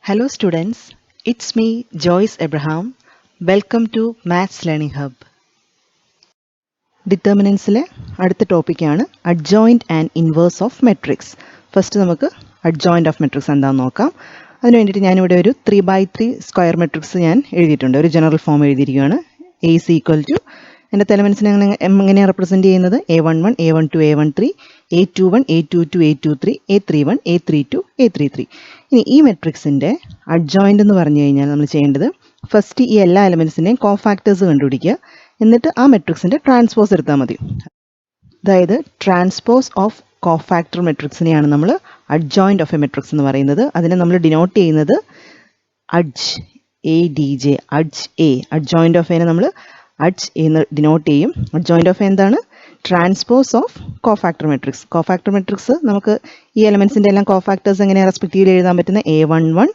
Hello students, it's me Joyce Abraham. Welcome to Maths Learning Hub. ഡിറ്റർമിനൻസിലെ അടുത്ത ടോപ്പിക്കാണ് adjoint and inverse of matrix. First നമുക്ക് adjoint of matrix എന്താണെന്ന് നോക്കാം. അതിന് വേണ്ടിയിട്ട് ഞാനിവിടെ ഒരു 3x3 സ്ക്വയർ മെട്രിക്സ് ഞാൻ എഴുതിയിട്ടുണ്ട്. ഒരു ജനറൽ ഫോം എഴുതിയിരിക്കുകയാണ്. A is equal to എൻ്റെ എലമെൻസിനെ എങ്ങനെയാണ് റെപ്രസെൻറ്റ് ചെയ്യുന്നത്? A11, A12, A13, A21, A22, A23, A31, A32, A33. ഇനി ഈ മെട്രിക്സിൻ്റെ അഡ്ജോയിൻ്റ് എന്ന് പറഞ്ഞു കഴിഞ്ഞാൽ നമ്മൾ ചെയ്യേണ്ടത് ഫസ്റ്റ് ഈ എല്ലാ എലമെൻസിൻ്റെയും കോഫാക്ടേഴ്സ് കണ്ടുപിടിക്കുക. എന്നിട്ട് ആ മെട്രിക്സിൻ്റെ ട്രാൻസ്പോസ് എടുത്താൽ മതി. അതായത് ട്രാൻസ്പോസ് ഓഫ് കോഫാക്ടർ മെട്രിക്സിനെയാണ് നമ്മൾ അഡ്ജോയിൻ്റ് ഓഫ് എ മെട്രിക്സ് എന്ന് പറയുന്നത്. അതിനെ നമ്മൾ ഡിനോട്ട് ചെയ്യുന്നത് adj, ADJ, adj A. Adjoint of എനെ നമ്മൾ അഡ്ജ് എന്ന് ഡിനോട്ട് ചെയ്യും. അഡ്ജോയിൻ്റ് ഓഫ് എന്താണ്? Transpose of cofactor matrix. Cofactor matrix നമുക്ക് ഈ എലമെൻസിൻ്റെ എല്ലാം കോഫാക്ടേഴ്സ് എങ്ങനെയാണ് റെസ്പെക്റ്റീവ്ലി എഴുതാൻ പറ്റുന്നത്? A11,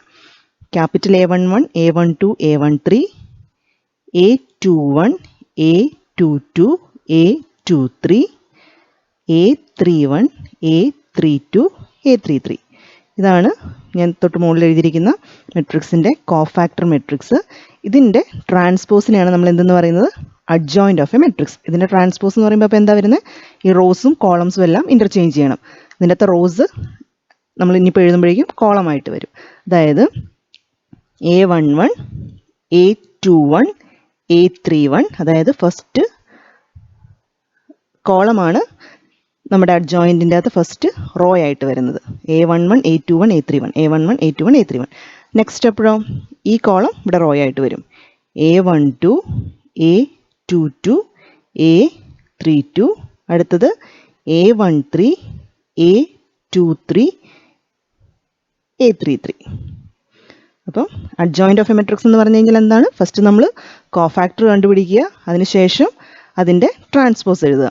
capital A11, A12, A13, A21, A22, A23, A31, A32, A33. ഇതാണ് ഞാൻ തൊട്ട് മുകളിൽ എഴുതിയിരിക്കുന്ന മെട്രിക്സിൻ്റെ കോഫാക്ടർ മെട്രിക്സ്. ഇതിൻ്റെ ട്രാൻസ്പോസിനെയാണ് നമ്മൾ എന്തെന്ന് പറയുന്നത്? Adjoint of A matrix. ഇതിൻ്റെ ട്രാൻസ്പോസ് എന്ന് പറയുമ്പോൾ അപ്പോൾ എന്താ വരുന്നത്? ഈ റോസും കോളംസും എല്ലാം ഇൻ്റർചേഞ്ച് ചെയ്യണം. ഇതിൻ്റെ അകത്ത് റോസ് നമ്മൾ ഇനിയിപ്പോൾ എഴുതുമ്പോഴേക്കും കോളമായിട്ട് വരും. അതായത് A11, A21, A31, അതായത് ഫസ്റ്റ് കോളമാണ് നമ്മുടെ അഡ്ജോയിൻറ്റിൻ്റെ അകത്ത് ഫസ്റ്റ് റോ ആയിട്ട് വരുന്നത്. A11, A21, A31, A11, A21, A31. Next എപ്പോഴോ ഈ കോളം ഇവിടെ റോ ആയിട്ട് വരും. A12, A22, A32, അടുത്തത് A13, A23, A33. അപ്പം അഡ്ജോയിൻ്റ് ഓഫ് എ മെട്രിക്സ് എന്ന് പറഞ്ഞു കഴിഞ്ഞാൽ എന്താണ്? ഫസ്റ്റ് നമ്മൾ കോഫാക്ടർ കണ്ടുപിടിക്കുക, അതിനുശേഷം അതിൻ്റെ ട്രാൻസ്പോസ് എഴുതുക.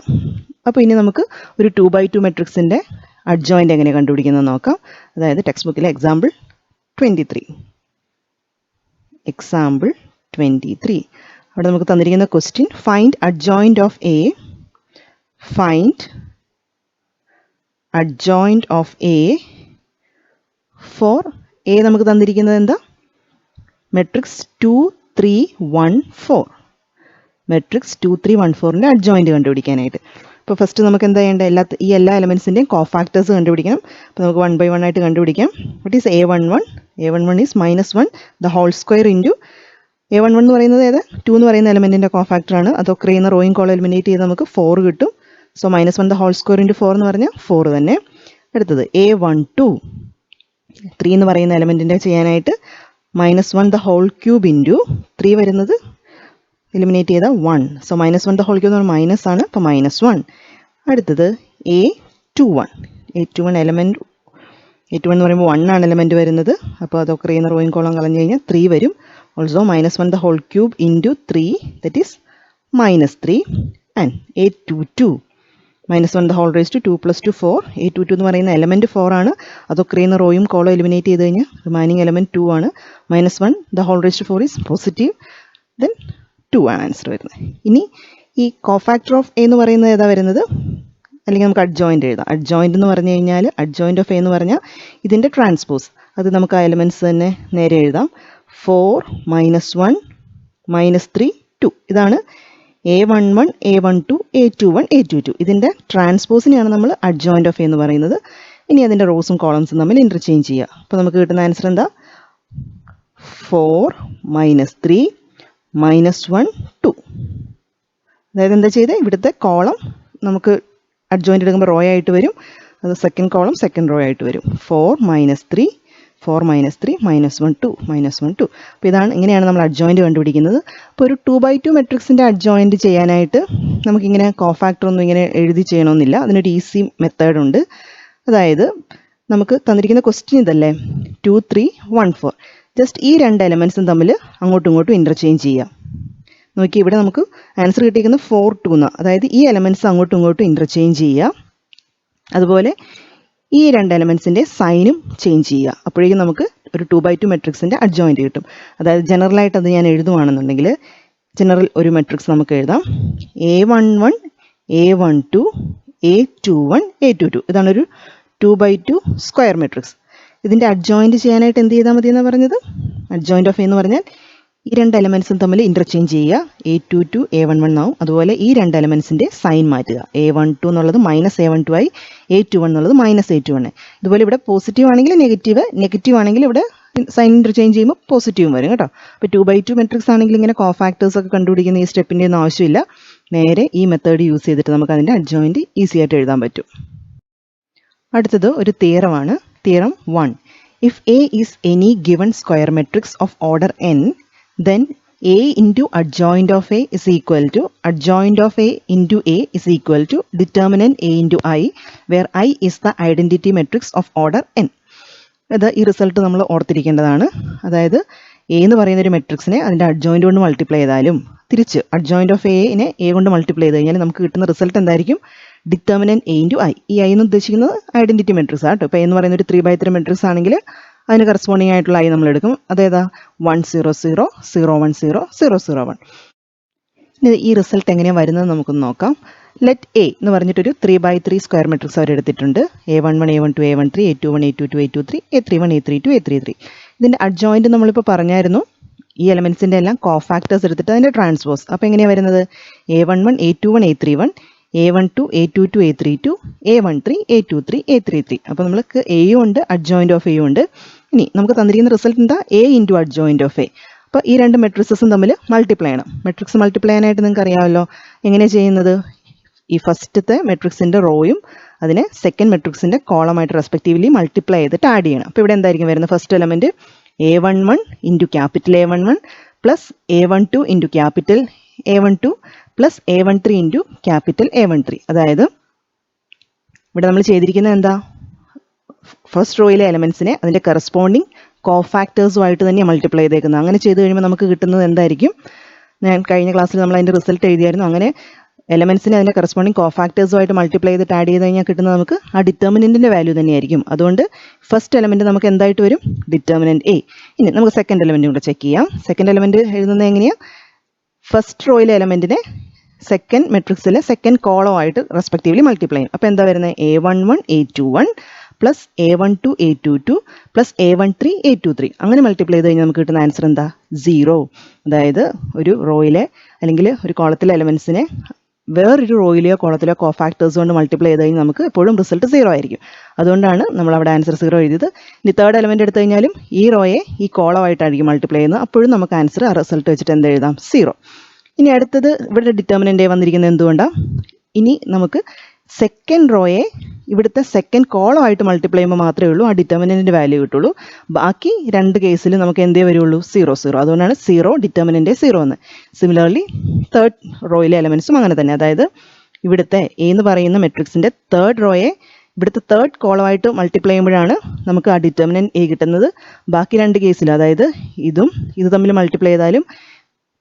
അപ്പോൾ ഇനി നമുക്ക് ഒരു 2x2 മെട്രിക്സിൻ്റെ അഡ്ജോയിൻ്റ് എങ്ങനെ കണ്ടുപിടിക്കുന്നത് നോക്കാം. അതായത് ടെക്സ്റ്റ് ബുക്കിലെ എക്സാമ്പിൾ 23. എക്സാമ്പിൾ 23. അവിടെ നമുക്ക് തന്നിരിക്കുന്ന question find adjoint of A. Find adjoint of A for A നമുക്ക് തന്നിരിക്കുന്നത് എന്താ? മെട്രിക്സ് 2, 3, 1, 4. മെട്രിക്സ് 2, 3, 1, 4ൻ്റെ അഡ്ജോയിൻ്റ് കണ്ടുപിടിക്കാനായിട്ട്. അപ്പോൾ ഫസ്റ്റ് നമുക്ക് എന്താ ചെയ്യേണ്ടത്? ഈ എല്ലാ എലമെൻസിൻ്റെയും കോഫാക്ടേഴ്സ് കണ്ടുപിടിക്കണം. അപ്പോൾ നമുക്ക് 1 by 1 ആയിട്ട് കണ്ടുപിടിക്കാം. What is A11? A11 is -1 the whole square into A11 എന്ന് പറയുന്നത് ഏത്? 2 എന്ന് പറയുന്ന എലമെൻറ്റിൻ്റെ കോഫാക്ടറാണ്. അതൊക്കെ ചെയ്യുന്ന റോയും കോളം എലിമിനേറ്റ് ചെയ്ത് നമുക്ക് 4 കിട്ടും. So -1 the whole square into 4 എന്ന് പറഞ്ഞാൽ 4 തന്നെ. അടുത്തത് A12, 3 എന്ന് പറയുന്ന എലമെൻറ്റിൻ്റെ ചെയ്യാനായിട്ട് -1 ദ ഹോൾ ക്യൂബ് ഇൻറ്റു 3 വരുന്നത് എലിമിനേറ്റ് ചെയ്ത 1. സോ -1 ദ ഹോൾ ക്യൂബ് എന്ന് പറഞ്ഞാൽ മൈനസ് ആണ്, അപ്പോൾ -1. അടുത്തത് A21. A21 എലമെൻറ്റ്, A21 എന്ന് പറയുമ്പോൾ 1 ആണ് എലമെൻറ്റ് വരുന്നത്. അപ്പോൾ അതൊക്കെ ചെയ്യുന്ന റോയും കോളം കളഞ്ഞു കഴിഞ്ഞാൽ 3 വരും. Also -1 the whole cube into 3, that is -3. And A22, -1 the whole raise to 2 + 2, 4. A22 എന്ന് പറയുന്ന എലമെൻറ്റ് 4 ആണ്. അതൊക്കെ ചെയ്യുന്ന റോയും കോളം എലിമിനേറ്റ് ചെയ്ത് കഴിഞ്ഞാൽ റിമൈനിങ് എലമെൻറ്റ് 2 ആണ്. -1 the whole raise to 4 is positive. Then 2 ആണ് ആൻസർ വരുന്നത്. ഇനി ഈ കോഫാക്ടർ ഓഫ് എ എന്ന് പറയുന്നത് ഏതാ വരുന്നത്? അല്ലെങ്കിൽ നമുക്ക് അഡ്ജോയിൻ്റ് എഴുതാം. അഡ്ജോയിൻ്റ് എന്ന് പറഞ്ഞു കഴിഞ്ഞാൽ അഡ്ജോയിൻ്റ് ഓഫ് എ എന്ന് പറഞ്ഞാൽ ഇതിൻ്റെ ട്രാൻസ്പോസ്. അത് നമുക്ക് ആ എലമെൻറ്റ്സ് തന്നെ നേരെ എഴുതാം. 4, -1, -3, 2. ഇതാണ് A11, A12, A21, A22. ഇതിൻ്റെ ട്രാൻസ്പോസിനെയാണ് നമ്മൾ അഡ്ജോയിൻ്റ് ഓഫ് എ എന്ന് പറയുന്നത്. ഇനി അതിൻ്റെ റോസും കോളംസും തമ്മിൽ ഇൻ്റർചേഞ്ച് ചെയ്യുക. അപ്പോൾ നമുക്ക് കിട്ടുന്ന ആൻസർ എന്താ? 4, -3, -1, 2. അതായത് എന്താ ചെയ്തത്? ഇവിടുത്തെ കോളം നമുക്ക് അഡ്ജോയിൻ്റ് എടുക്കുമ്പോൾ റോ ആയിട്ട് വരും. അത് സെക്കൻഡ് കോളം സെക്കൻഡ് റോ ആയിട്ട് വരും. 4, -3, 4, -3, -1, 2, -1, 2. അപ്പോൾ ഇങ്ങനെയാണ് നമ്മൾ അഡ്ജോയിൻ്റ് കണ്ടുപിടിക്കുന്നത്. അപ്പോൾ ഒരു 2x2 മെട്രിക്സിൻ്റെ അഡ്ജോയിൻ്റ് ചെയ്യാനായിട്ട് നമുക്കിങ്ങനെ കോഫാക്ടർ ഒന്നും ഇങ്ങനെ എഴുതി ചെയ്യണമെന്നില്ല. അതിനൊരു ഈസി മെത്തേഡ് ഉണ്ട്. അതായത് നമുക്ക് തന്നിരിക്കുന്ന ക്വസ്റ്റ്യൻ ഇതല്ലേ, 2, 3, 1, 4. ജസ്റ്റ് ഈ രണ്ട് എലമെൻറ്റ്സും തമ്മിൽ അങ്ങോട്ടും ഇങ്ങോട്ടും ഇൻ്റർചേഞ്ച് ചെയ്യാം. നോക്കി, ഇവിടെ നമുക്ക് ആൻസർ കിട്ടിയിരിക്കുന്നത് 4, 2 എന്നാണ്. അതായത് ഈ എലമെൻറ്റ്സ് അങ്ങോട്ടും ഇങ്ങോട്ടും ഇൻ്റർചേഞ്ച് ചെയ്യുക. അതുപോലെ ഈ രണ്ട് എലമെൻറ്റ്സിൻ്റെ സൈനും ചേഞ്ച് ചെയ്യുക. അപ്പോഴേക്കും നമുക്ക് ഒരു 2x2 മെട്രിക്സിൻ്റെ അഡ്ജോയിൻ്റ് കിട്ടും. അതായത് ജനറലായിട്ട് അത് ഞാൻ എഴുതുവാണെന്നുണ്ടെങ്കിൽ ജനറൽ ഒരു മെട്രിക്സ് നമുക്ക് എഴുതാം. A11, A12, A21, A22. ഇതാണൊരു 2x2 square matrix. ഇതിൻ്റെ അഡ്ജോയിൻറ്റ് ചെയ്യാനായിട്ട് എന്ത് ചെയ്താൽ മതി എന്നാണ് പറഞ്ഞത്? അഡ്ജോയിൻറ്റ് ഓഫ് എ എന്ന് പറഞ്ഞാൽ ഈ രണ്ട് എലമെൻസും തമ്മിൽ ഇൻ്റർചേഞ്ച് ചെയ്യുക. A22 A11 ആവും. അതുപോലെ ഈ രണ്ട് എലമെൻസിൻ്റെ സൈൻ മാറ്റുക. A12 എന്നുള്ളത് -A12 ആയി, A21 എന്നുള്ളത് -A21. ഇതുപോലെ ഇവിടെ പോസിറ്റീവ് ആണെങ്കിൽ നെഗറ്റീവ് ആണെങ്കിൽ ഇവിടെ സൈൻ ഇൻ്റർചേഞ്ച് ചെയ്യുമ്പോൾ പോസിറ്റീവും വരും കേട്ടോ. അപ്പോൾ 2x2 മെട്രിക്സ് ആണെങ്കിൽ ഇങ്ങനെ കോഫാക്ടേഴ്സ് ഒക്കെ കണ്ടുപിടിക്കുന്ന ഈ സ്റ്റെപ്പിൻ്റെ ഒന്നും ആവശ്യമില്ല. നേരെ ഈ മെത്തേഡ് യൂസ് ചെയ്തിട്ട് നമുക്ക് അതിൻ്റെ അഡ്ജോയിൻറ്റ് ഈസി ആയിട്ട് എഴുതാൻ പറ്റും. അടുത്തത് ഒരു തിയറമാണ്. Theorem 1. If A is any given square matrix of order n, then A into adjoint of A is equal to adjoint of A into A is equal to determinant A into I, where I is the identity matrix of order n. ഇത് ഈ result നമ്മൾ ഓർത്തിരിക്കേണ്ടതാണ്. അതായത് A എന്ന് പറയുന്ന ഒരു മെട്രിക്സിനെ അതിൻ്റെ adjoint കൊണ്ട് multiply ചെയ്താലും തിരിച്ച് അഡ്ജോയിൻ്റ് ഓഫ് എനെ എ കൊണ്ട് മൾട്ടിപ്ലൈ ചെയ്ത് കഴിഞ്ഞാൽ നമുക്ക് കിട്ടുന്ന റിസൾട്ട് എന്തായിരിക്കും? Determinant A into I. ഈ ഐ എന്ന് ഉദ്ദേശിക്കുന്നത് ഐഡൻറ്റിറ്റി മെട്രിക്സ് ആട്ടോ. ഇപ്പോൾ എന്ന് പറയുന്ന ഒരു 3x3 മെട്രിക്സ് ആണെങ്കിൽ അതിന് കറസ്പോണ്ടിങ് ആയിട്ടുള്ള ഐ നമ്മൾ എടുക്കും. അതേതാ? 1 0 0 0 1 0 0 0 1. ഇനി ഈ റിസൾട്ട് എങ്ങനെയാണ് വരുന്നത് നമുക്കൊന്ന് നോക്കാം. ലെറ്റ് എ എന്ന് പറഞ്ഞിട്ടൊരു 3x3 സ്ക്വയർ മെട്രിക്സ് അവർ എടുത്തിട്ടുണ്ട്. A11 A12 A13 A21 A22 A23 A31 A32 A33. ഇതിൻ്റെ അഡ്ജോയിൻറ്റ് നമ്മളിപ്പോൾ പറഞ്ഞായിരുന്നു. ഈ എലമെൻസിൻ്റെ എല്ലാം കോഫാക്ടേഴ്സ് എടുത്തിട്ട് അതിൻ്റെ ട്രാൻസ്പോസ്. അപ്പോൾ എങ്ങനെയാണ് വരുന്നത്? A11 A21 A31 A12 A22 A32 A13 A23 A33. അപ്പോൾ നമ്മൾക്ക് എയും ഉണ്ട് അഡ്ജോയിൻ്റ് ഓഫ് എയും ഉണ്ട്. ഇനി നമുക്ക് തന്നിരിക്കുന്ന റിസൾട്ട് എന്താ? A into adjoint of A. അപ്പോൾ ഈ രണ്ട് മെട്രിക്സസും തമ്മിൽ മൾട്ടിപ്ലൈ ചെയ്യണം. മെട്രിക്സ് മൾട്ടിപ്ലൈ ചെയ്യാനായിട്ട് നിങ്ങൾക്ക് അറിയാമല്ലോ. എങ്ങനെയാണ് ചെയ്യുന്നത്? ഈ ഫസ്റ്റത്തെ മെട്രിക്സിൻ്റെ റോയും അതിനെ സെക്കൻഡ് മെട്രിക്സിൻ്റെ കോളമായിട്ട് റെസ്പെക്റ്റീവ്ലി മൾട്ടിപ്ലൈ ചെയ്തിട്ട് ആഡ് ചെയ്യണം. അപ്പോൾ ഇവിടെ എന്തായിരിക്കും വരുന്നത്? First element A11 into capital A11 plus A12 into capital A12 plus A13 into capital A13. അതായത് ഇവിടെ നമ്മൾ ചെയ്തിരിക്കുന്നത് എന്താ? ഫസ്റ്റ് റോയിലെ എലമെൻസിനെ അതിൻ്റെ കറസ്പോണ്ടിങ് കോഫാക്ടേഴ്സുമായിട്ട് തന്നെ മൾട്ടിപ്ലൈ ചെയ്തേക്കുന്നത്. അങ്ങനെ ചെയ്ത് കഴിയുമ്പോൾ നമുക്ക് കിട്ടുന്നത് എന്തായിരിക്കും? ഞാൻ കഴിഞ്ഞ ക്ലാസ്സിൽ നമ്മൾ അതിൻ്റെ റിസൾട്ട് എഴുതിയായിരുന്നു. അങ്ങനെ എലമെൻസിനെ അതിൻ്റെ കറസ്പോണ്ടിങ് കോഫാക്ടേഴ്സുമായിട്ട് മൾട്ടിപ്ലൈ ചെയ്തിട്ട് ആഡ് ചെയ്ത് കഴിഞ്ഞാൽ കിട്ടുന്നത് നമുക്ക് ആ ഡിറ്റർമിനൻറ്റിൻ്റെ വാല്യൂ തന്നെയായിരിക്കും. അതുകൊണ്ട് ഫസ്റ്റ് എലമെൻറ്റ് നമുക്ക് എന്തായിട്ട് വരും? Determinant A. ഇനി നമുക്ക് സെക്കൻഡ് എലമെൻറ്റും കൂടെ ചെക്ക് ചെയ്യാം. സെക്കൻഡ് എലമെൻറ്റ് എഴുതുന്നത് എങ്ങനെയാണ്? ഫസ്റ്റ് റോയിലെ എലമെൻറ്റിനെ സെക്കൻഡ് മെട്രിക്സിലെ സെക്കൻഡ് കോളമായിട്ട് റെസ്പെക്റ്റീവ്ലി മൾട്ടിപ്ലൈ ചെയ്യും. അപ്പോൾ എന്താ വരുന്നത്? A11 A21 plus A12 A22 plus A13 A23. അങ്ങനെ മൾട്ടിപ്ലൈ ചെയ്ത് കഴിഞ്ഞാൽ നമുക്ക് കിട്ടുന്ന ആൻസർ എന്താ? 0. അതായത് ഒരു റോയിലെ അല്ലെങ്കിൽ ഒരു കോളത്തിലെ എലമെൻസിനെ വേറൊരു റോയിലെയോ കോളത്തിലോ കോഫാക്ടേഴ്സ് കൊണ്ട് മൾട്ടിപ്ലൈ ചെയ്ത് കഴിഞ്ഞാൽ നമുക്ക് എപ്പോഴും റിസൾട്ട് 0 ആയിരിക്കും. അതുകൊണ്ടാണ് നമ്മൾ അവിടെ ആൻസർ 0 എഴുതിയത്. ഇനി തേർഡ് എലമെൻറ്റ് എടുത്തു കഴിഞ്ഞാലും ഈ റോയെ ഈ കോളമായിട്ടായിരിക്കും മൾട്ടിപ്ലൈ ചെയ്യുന്നത്. അപ്പോഴും നമുക്ക് ആൻസർ ആ റിസൾട്ട് വെച്ചിട്ട് എന്ത് എഴുതാം? 0. ഇനി അടുത്തത് ഇവിടെ ഡിറ്റർമിനൻ്റ് എ വന്നിരിക്കുന്നത് എന്തുകൊണ്ടാണ്? ഇനി നമുക്ക് സെക്കൻഡ് റോയെ ഇവിടുത്തെ സെക്കൻഡ് കോളമായിട്ട് മൾട്ടിപ്ലൈ ചെയ്യുമ്പോൾ മാത്രമേ ഉള്ളൂ ആ ഡിറ്റർമിനൻറ്റിൻ്റെ വാല്യൂ കിട്ടുള്ളൂ. ബാക്കി രണ്ട് കേസിൽ നമുക്ക് എന്തേ വരുള്ളൂ? 0 0. അതുകൊണ്ടാണ് 0 ഡിറ്റർമിനൻ്റ് 0 എന്ന്. സിമിലർലി തേർഡ് റോയിലെ എലമെൻസും അങ്ങനെ തന്നെ. അതായത് ഇവിടുത്തെ എ എന്ന് പറയുന്ന മെട്രിക്സിൻ്റെ തേർഡ് റോയെ ഇവിടുത്തെ തേർഡ് കോളമായിട്ട് മൾട്ടിപ്ലൈ ചെയ്യുമ്പോഴാണ് നമുക്ക് ആ ഡിറ്റർമിനൻറ്റ് എ കിട്ടുന്നത്. ബാക്കി രണ്ട് കേസിൽ അതായത് ഇത് തമ്മിൽ മൾട്ടിപ്ലൈ ചെയ്താലും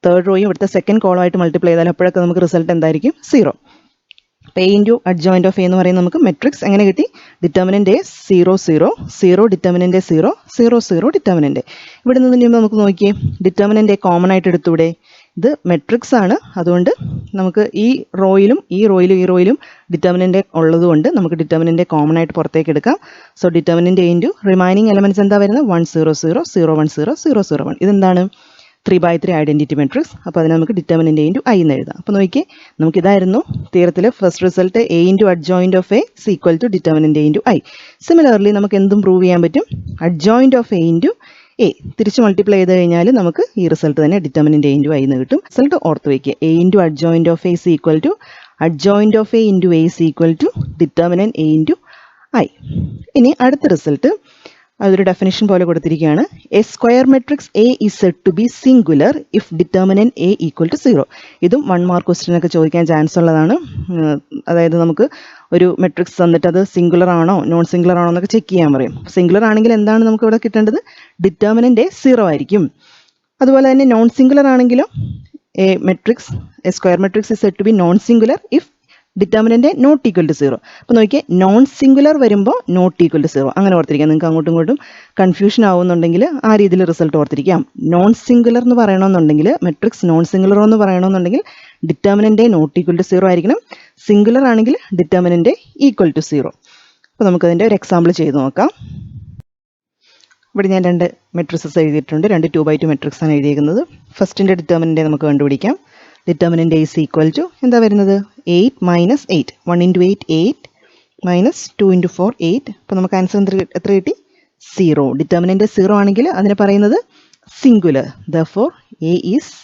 തേർഡ് റോയും ഇവിടുത്തെ സെക്കൻഡ് കോളമായിട്ട് മൾട്ടിപ്ലൈ ചെയ്താലും അപ്പോഴൊക്കെ നമുക്ക് റിസൾട്ട് എന്തായിരിക്കും? 0. അപ്പോൾ A into adjoint of A എന്ന് പറയുന്നത് നമുക്ക് മെട്രിക്സ് എങ്ങനെ കിട്ടി? Determinant A 0 0 0 determinant 0 0 0 determinant. ഇവിടെ നിന്ന് നമുക്ക് നോക്കിയേ, ഡിറ്റർമിനൻ്റ് എ കോമൺ ആയിട്ട് എടുത്തൂടെ? ഇത് മെട്രിക്സ് ആണ്. അതുകൊണ്ട് നമുക്ക് ഈ റോയിലും ഡിറ്റർമിനൻ്റ് ഉള്ളതുകൊണ്ട് നമുക്ക് ഡിറ്റർമിനൻ്റ് കോമൺ ആയിട്ട് പുറത്തേക്ക് എടുക്കാം. So determinant A into remaining elements എന്താ വരുന്നത്? 1 0 0 0 1 0 0 0 1. ഇതെന്താണ്? 3x3 identity matrix. അപ്പോൾ അതിനെ നമുക്ക് ഡിറ്റർമിനൻ്റ് എ ഇൻറ്റു ഐ എന്ന് എഴുതാം. അപ്പോൾ നോക്കിയേ, നമുക്കിതായിരുന്നു തിയറത്തിലെ first result. A into adjoint of A is equal to determinant A into I. Similarly നമുക്ക് എന്തും പ്രൂവ് ചെയ്യാൻ പറ്റും? Adjoint of A into A തിരിച്ച് മൾട്ടിപ്ലൈ ചെയ്ത് കഴിഞ്ഞാൽ നമുക്ക് ഈ റിസൾട്ട് തന്നെ ഡിറ്റർമിനൻ്റ് എ ഇൻറ്റു ഐ എന്ന് കിട്ടും. റിസൾട്ട് ഓർത്ത് വയ്ക്കുക. A into adjoint of A is equal to adjoint of A into A is equal to determinant A into I. ഇനി അടുത്ത റിസൾട്ട് അതൊരു ഡെഫിനിഷൻ പോലെ കൊടുത്തിരിക്കുകയാണ്. A square matrix A is said to be singular if determinant A equal to 0. ഇതും 1 mark ക്വസ്റ്റ്യനൊക്കെ ചോദിക്കാൻ chance ഉള്ളതാണ്. അതായത് നമുക്ക് ഒരു മെട്രിക്സ് തന്നിട്ട് അത് സിംഗുലർ ആണോ നോൺ സിംഗുലർ ആണോ എന്നൊക്കെ ചെക്ക് ചെയ്യാൻ പറയും. സിംഗുലർ ആണെങ്കിൽ എന്താണ് നമുക്ക് ഇവിടെ കിട്ടേണ്ടത്? ഡിറ്റർമിനൻ്റ് എ 0 ആയിരിക്കും. അതുപോലെ തന്നെ നോൺ സിംഗുലർ ആണെങ്കിലും A square matrix is said to be non singular if determinant not equal to 0. അപ്പോൾ നോക്കിയേ, നോൺ സിംഗുലർ വരുമ്പോൾ നോട്ട് ഈക്വൽ ടു 0 അങ്ങനെ ഓർത്തിരിക്കാം. നിങ്ങൾക്ക് അങ്ങോട്ടും ഇങ്ങോട്ടും കൺഫ്യൂഷൻ ആവുന്നുണ്ടെങ്കിൽ ആ രീതിയിൽ റിസൾട്ട് ഓർത്തിരിക്കാം. നോൺ സിംഗുലർ എന്ന് പറയണമെന്നുണ്ടെങ്കിൽ മെട്രിക്സ് നോൺ സിംഗുലർ എന്ന് പറയണമെന്നുണ്ടെങ്കിൽ ഡിറ്റർമിനൻ്റ് നോട്ട് ഈക്വൽ ടു 0 ആയിരിക്കണം. സിംഗുലർ ആണെങ്കിൽ ഡിറ്റർമിനൻ്റ് ഈക്വൽ ടു 0. അപ്പോൾ നമുക്കതിൻ്റെ ഒരു എക്സാമ്പിൾ ചെയ്ത് നോക്കാം. ഇവിടെ ഞാൻ രണ്ട് മെട്രിസസ് എഴുതിയിട്ടുണ്ട്. രണ്ട് 2x2 മെട്രിക്സ് ആണ് എഴുതിയിരിക്കുന്നത്. ഫസ്റ്റിൻ്റെ ഡിറ്റർമിനൻ്റ് നമുക്ക് കണ്ടുപിടിക്കാം. ഡിറ്റർമിനൻ്റ് ഈസ് ഈക്വൽ ടു എന്താ വരുന്നത്? 8 - 8. 1 × 8 8 മൈനസ് 2 × 4 8. അപ്പോൾ നമുക്ക് ആൻസർ എത്ര കിട്ടി? 0. ഡിറ്റർമിനൻ്റ് 0 ആണെങ്കിൽ അതിനെ പറയുന്നത് singular. Therefore A is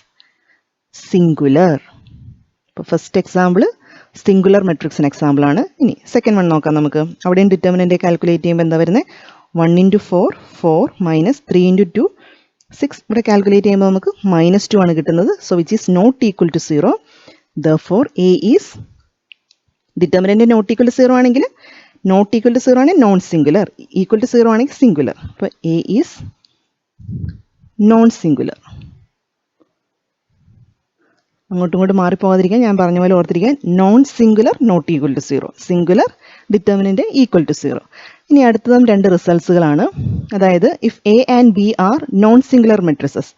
singular. ഇപ്പോൾ ഫസ്റ്റ് എക്സാമ്പിൾ സിംഗുലർ മെട്രിക്സിന് എക്സാമ്പിൾ ആണ്. ഇനി സെക്കൻഡ് വൺ നോക്കാം നമുക്ക്. അവിടെയും ഡിറ്റർമിനൻ്റ് കാൽക്കുലേറ്റ് ചെയ്യുമ്പോൾ എന്താ വരുന്നത്? 1 × 4 4 മൈനസ് 3 × 2 6. ഇവിടെ കാൽക്കുലേറ്റ് ചെയ്യുമ്പോൾ നമുക്ക് -2 ആണ് കിട്ടുന്നത്. So which is not equal to 0. Therefore A is determinant not equal to 0 ആണെങ്കിൽ നോട്ട് ഈക്വൽ ടു 0 ആണെങ്കിൽ നോൺ സിംഗുലർ, ഈക്വൽ ടു 0 ആണെങ്കിൽ സിംഗുലർ. അപ്പോൾ എ ഈസ് നോൺ സിംഗുലർ. അങ്ങോട്ടും ഇങ്ങോട്ടും മാറിപ്പോകാതിരിക്കാൻ ഞാൻ പറഞ്ഞ പോലെ ഓർത്തിരിക്കാൻ. Non singular not equal to 0, singular determinant equal to 0. ഇനി അടുത്തതും രണ്ട് റിസൾട്ട്സുകളാണ്. അതായത് if A and B are non singular matrices,